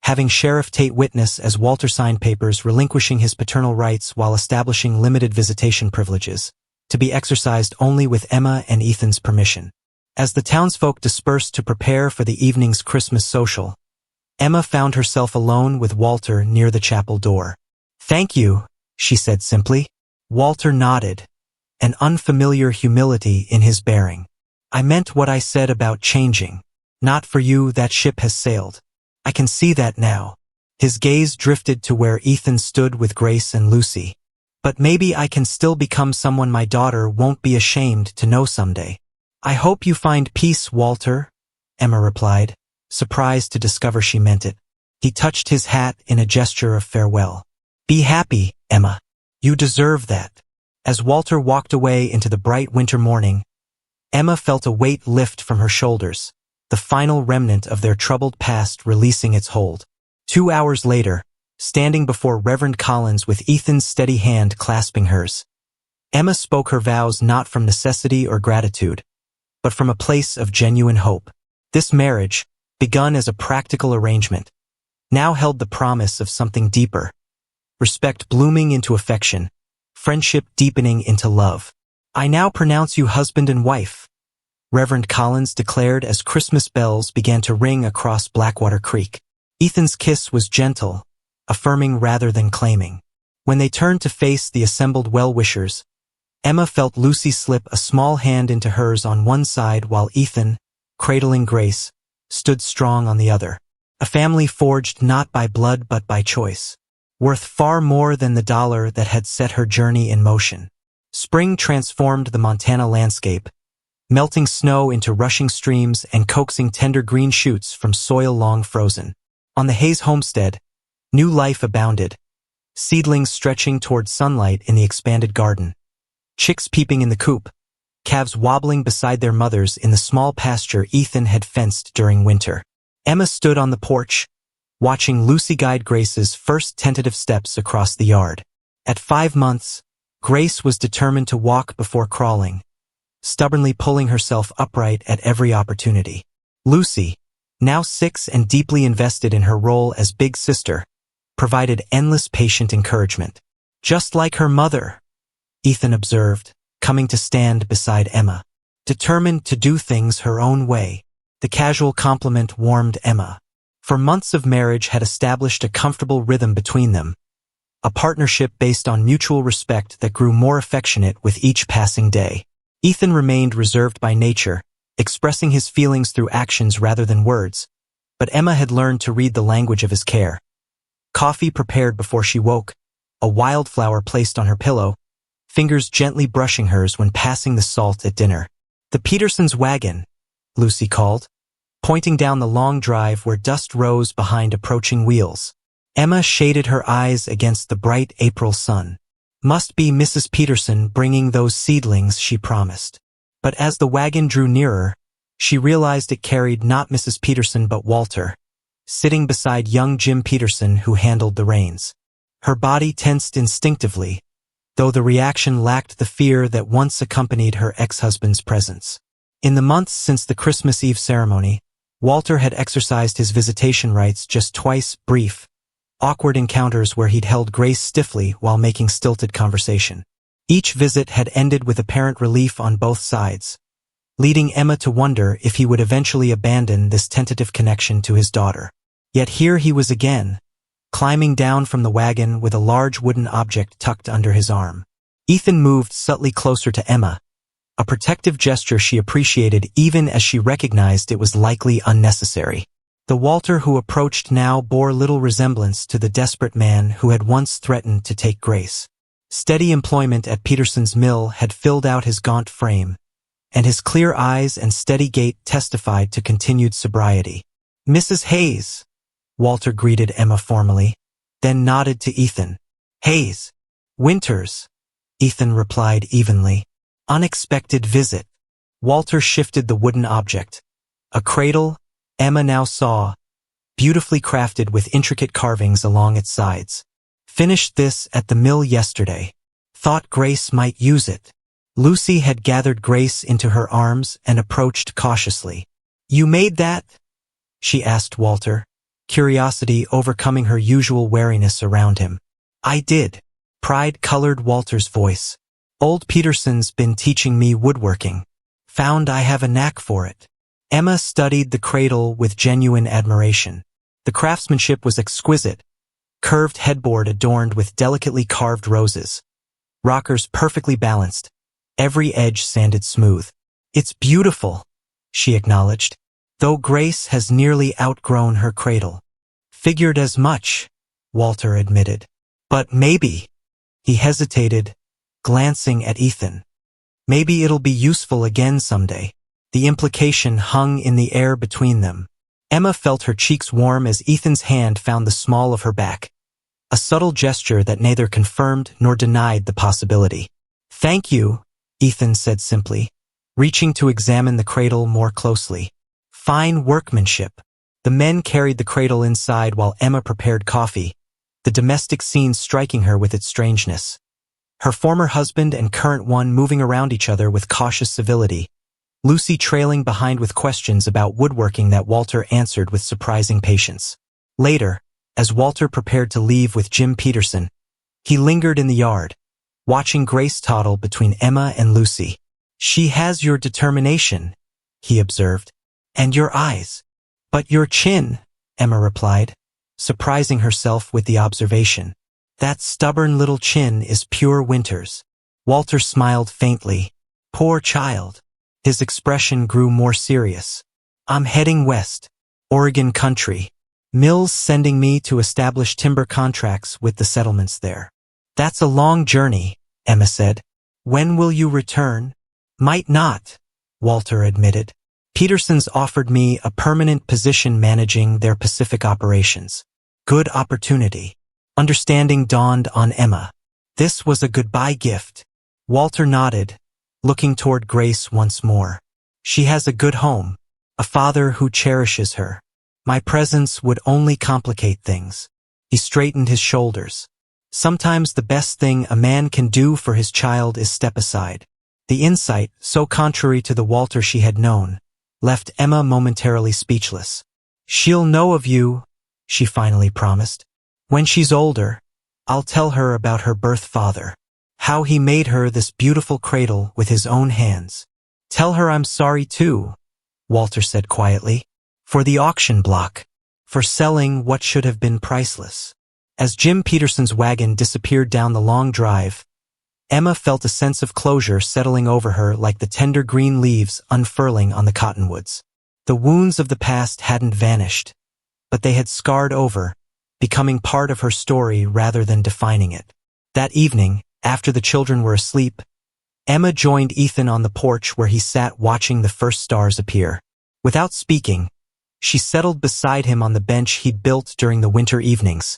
having Sheriff Tate witness as Walter signed papers relinquishing his paternal rights while establishing limited visitation privileges, to be exercised only with Emma and Ethan's permission. As the townsfolk dispersed to prepare for the evening's Christmas social, Emma found herself alone with Walter near the chapel door. Thank you, she said simply. Walter nodded, an unfamiliar humility in his bearing. I meant what I said about changing. Not for you, that ship has sailed. I can see that now. His gaze drifted to where Ethan stood with Grace and Lucy. But maybe I can still become someone my daughter won't be ashamed to know someday. "I hope you find peace, Walter," Emma replied, surprised to discover she meant it. He touched his hat in a gesture of farewell. "Be happy, Emma. You deserve that." As Walter walked away into the bright winter morning, Emma felt a weight lift from her shoulders, the final remnant of their troubled past releasing its hold. 2 hours later, standing before Reverend Collins with Ethan's steady hand clasping hers, Emma spoke her vows not from necessity or gratitude, but from a place of genuine hope. This marriage, begun as a practical arrangement, now held the promise of something deeper, respect blooming into affection, friendship deepening into love. "I now pronounce you husband and wife," Reverend Collins declared as Christmas bells began to ring across Blackwater Creek. Ethan's kiss was gentle, affirming rather than claiming. When they turned to face the assembled well-wishers, Emma felt Lucy slip a small hand into hers on one side while Ethan, cradling Grace, stood strong on the other. A family forged not by blood but by choice, worth far more than the dollar that had set her journey in motion. Spring transformed the Montana landscape, melting snow into rushing streams and coaxing tender green shoots from soil long frozen. On the Hayes homestead, new life abounded, seedlings stretching toward sunlight in the expanded garden, chicks peeping in the coop, calves wobbling beside their mothers in the small pasture Ethan had fenced during winter. Emma stood on the porch, watching Lucy guide Grace's first tentative steps across the yard. At 5 months, Grace was determined to walk before crawling, stubbornly pulling herself upright at every opportunity. Lucy, now 6 and deeply invested in her role as big sister, provided endless patient encouragement. "Just like her mother," Ethan observed, coming to stand beside Emma. Determined to do things her own way, the casual compliment warmed Emma. For months of marriage had established a comfortable rhythm between them, a partnership based on mutual respect that grew more affectionate with each passing day. Ethan remained reserved by nature, expressing his feelings through actions rather than words, but Emma had learned to read the language of his care. Coffee prepared before she woke, a wildflower placed on her pillow, fingers gently brushing hers when passing the salt at dinner. "The Petersons' wagon," Lucy called, pointing down the long drive where dust rose behind approaching wheels. Emma shaded her eyes against the bright April sun. "Must be Mrs. Peterson bringing those seedlings," she promised. But as the wagon drew nearer, she realized it carried not Mrs. Peterson but Walter, sitting beside young Jim Peterson who handled the reins. Her body tensed instinctively, though the reaction lacked the fear that once accompanied her ex-husband's presence. In the months since the Christmas Eve ceremony, Walter had exercised his visitation rights just twice, brief, awkward encounters where he'd held Grace stiffly while making stilted conversation. Each visit had ended with apparent relief on both sides, leading Emma to wonder if he would eventually abandon this tentative connection to his daughter. Yet here he was again, climbing down from the wagon with a large wooden object tucked under his arm. Ethan moved subtly closer to Emma, a protective gesture she appreciated even as she recognized it was likely unnecessary. The Walter who approached now bore little resemblance to the desperate man who had once threatened to take Grace. Steady employment at Peterson's mill had filled out his gaunt frame, and his clear eyes and steady gait testified to continued sobriety. "Mrs. Hayes," Walter greeted Emma formally, then nodded to Ethan. "Hayes. Winters," Ethan replied evenly. "Unexpected visit." Walter shifted the wooden object. A cradle, Emma now saw, beautifully crafted with intricate carvings along its sides. "Finished this at the mill yesterday. Thought Grace might use it." Lucy had gathered Grace into her arms and approached cautiously. "You made that?" she asked Walter, curiosity overcoming her usual wariness around him. "I did," pride colored Walter's voice. "Old Peterson's been teaching me woodworking. Found I have a knack for it." Emma studied the cradle with genuine admiration. The craftsmanship was exquisite, curved headboard adorned with delicately carved roses, rockers perfectly balanced, every edge sanded smooth. "It's beautiful," she acknowledged, though Grace has nearly outgrown her cradle. "Figured as much," Walter admitted. "But maybe," he hesitated, glancing at Ethan. "Maybe it'll be useful again someday." The implication hung in the air between them. Emma felt her cheeks warm as Ethan's hand found the small of her back, a subtle gesture that neither confirmed nor denied the possibility. "Thank you," Ethan said simply, reaching to examine the cradle more closely. "Fine workmanship." The men carried the cradle inside while Emma prepared coffee, the domestic scene striking her with its strangeness. Her former husband and current one moving around each other with cautious civility, Lucy trailing behind with questions about woodworking that Walter answered with surprising patience. Later, as Walter prepared to leave with Jim Peterson, he lingered in the yard, watching Grace toddle between Emma and Lucy. "She has your determination," he observed, "and your eyes." "But your chin," Emma replied, surprising herself with the observation. "That stubborn little chin is pure Winter's." Walter smiled faintly. "Poor child." His expression grew more serious. "I'm heading west, Oregon country. Mill's sending me to establish timber contracts with the settlements there." "That's a long journey," Emma said. "When will you return?" "Might not," Walter admitted. "Peterson's offered me a permanent position managing their Pacific operations." Good opportunity. Understanding dawned on Emma. This was a goodbye gift. Walter nodded, looking toward Grace once more. "She has a good home, a father who cherishes her. My presence would only complicate things." He straightened his shoulders. "Sometimes the best thing a man can do for his child is step aside." The insight, so contrary to the Walter she had known, left Emma momentarily speechless. "She'll know of you," she finally promised. "When she's older, I'll tell her about her birth father. How he made her this beautiful cradle with his own hands. Tell her I'm sorry too," Walter said quietly, "for the auction block, for selling what should have been priceless." As Jim Peterson's wagon disappeared down the long drive, Emma felt a sense of closure settling over her like the tender green leaves unfurling on the cottonwoods. The wounds of the past hadn't vanished, but they had scarred over, becoming part of her story rather than defining it. That evening, after the children were asleep, Emma joined Ethan on the porch where he sat watching the first stars appear. Without speaking, she settled beside him on the bench he'd built during the winter evenings,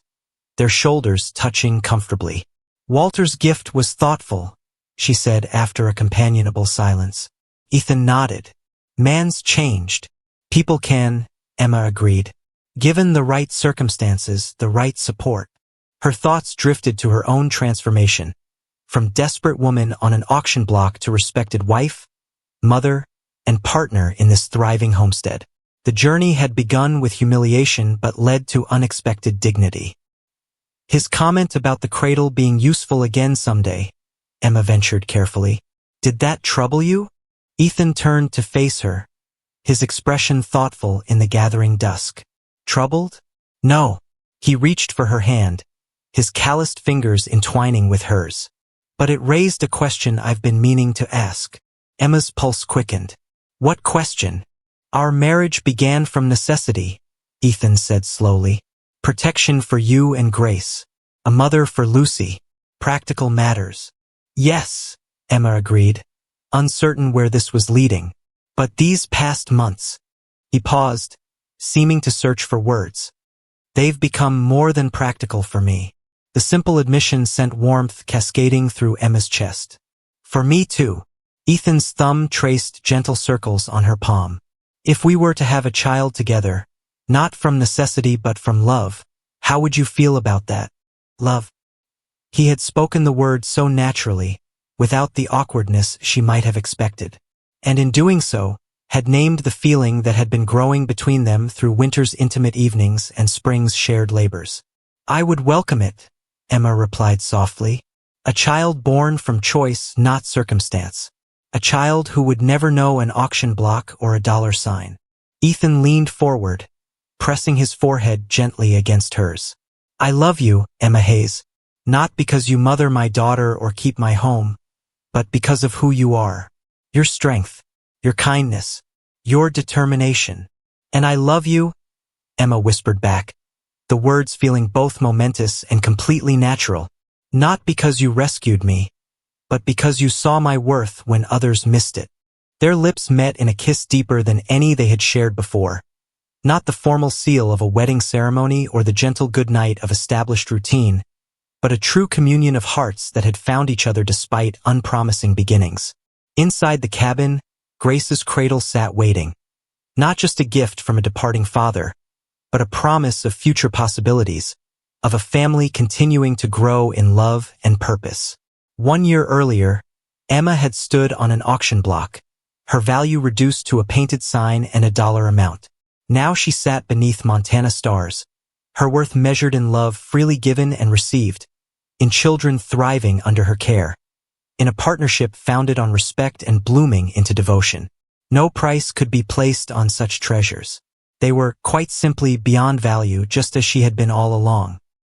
their shoulders touching comfortably. "Walter's gift was thoughtful," she said after a companionable silence. Ethan nodded. "Man's changed. People can," Emma agreed. "Given the right circumstances, the right support." Her thoughts drifted to her own transformation, from desperate woman on an auction block to respected wife, mother, and partner in this thriving homestead. The journey had begun with humiliation but led to unexpected dignity. "His comment about the cradle being useful again someday," Emma ventured carefully. "Did that trouble you?" Ethan turned to face her, his expression thoughtful in the gathering dusk. "Troubled? No." He reached for her hand, his calloused fingers entwining with hers. "But it raised a question I've been meaning to ask." Emma's pulse quickened. "What question?" "Our marriage began from necessity," Ethan said slowly. "Protection for you and Grace. A mother for Lucy. Practical matters." "Yes," Emma agreed, uncertain where this was leading. "But these past months," he paused, seeming to search for words, "they've become more than practical for me." The simple admission sent warmth cascading through Emma's chest. "For me too." Ethan's thumb traced gentle circles on her palm. "If we were to have a child together, not from necessity but from love, how would you feel about that?" "Love." He had spoken the word so naturally, without the awkwardness she might have expected, and in doing so, had named the feeling that had been growing between them through winter's intimate evenings and spring's shared labors. "I would welcome it," Emma replied softly. "A child born from choice, not circumstance. A child who would never know an auction block or a dollar sign." Ethan leaned forward, pressing his forehead gently against hers. "I love you, Emma Hayes, not because you mother my daughter or keep my home, but because of who you are. Your strength, your kindness, your determination. And I love you," Emma whispered back, the words feeling both momentous and completely natural. "Not because you rescued me, but because you saw my worth when others missed it." Their lips met in a kiss deeper than any they had shared before. Not the formal seal of a wedding ceremony or the gentle goodnight of established routine, but a true communion of hearts that had found each other despite unpromising beginnings. Inside the cabin, Grace's cradle sat waiting. Not just a gift from a departing father, but a promise of future possibilities, of a family continuing to grow in love and purpose. 1 year earlier, Emma had stood on an auction block, her value reduced to a painted sign and a dollar amount. Now she sat beneath Montana stars, her worth measured in love freely given and received, in children thriving under her care, in a partnership founded on respect and blooming into devotion. No price could be placed on such treasures. They were, quite simply, beyond value, just as she had been all along.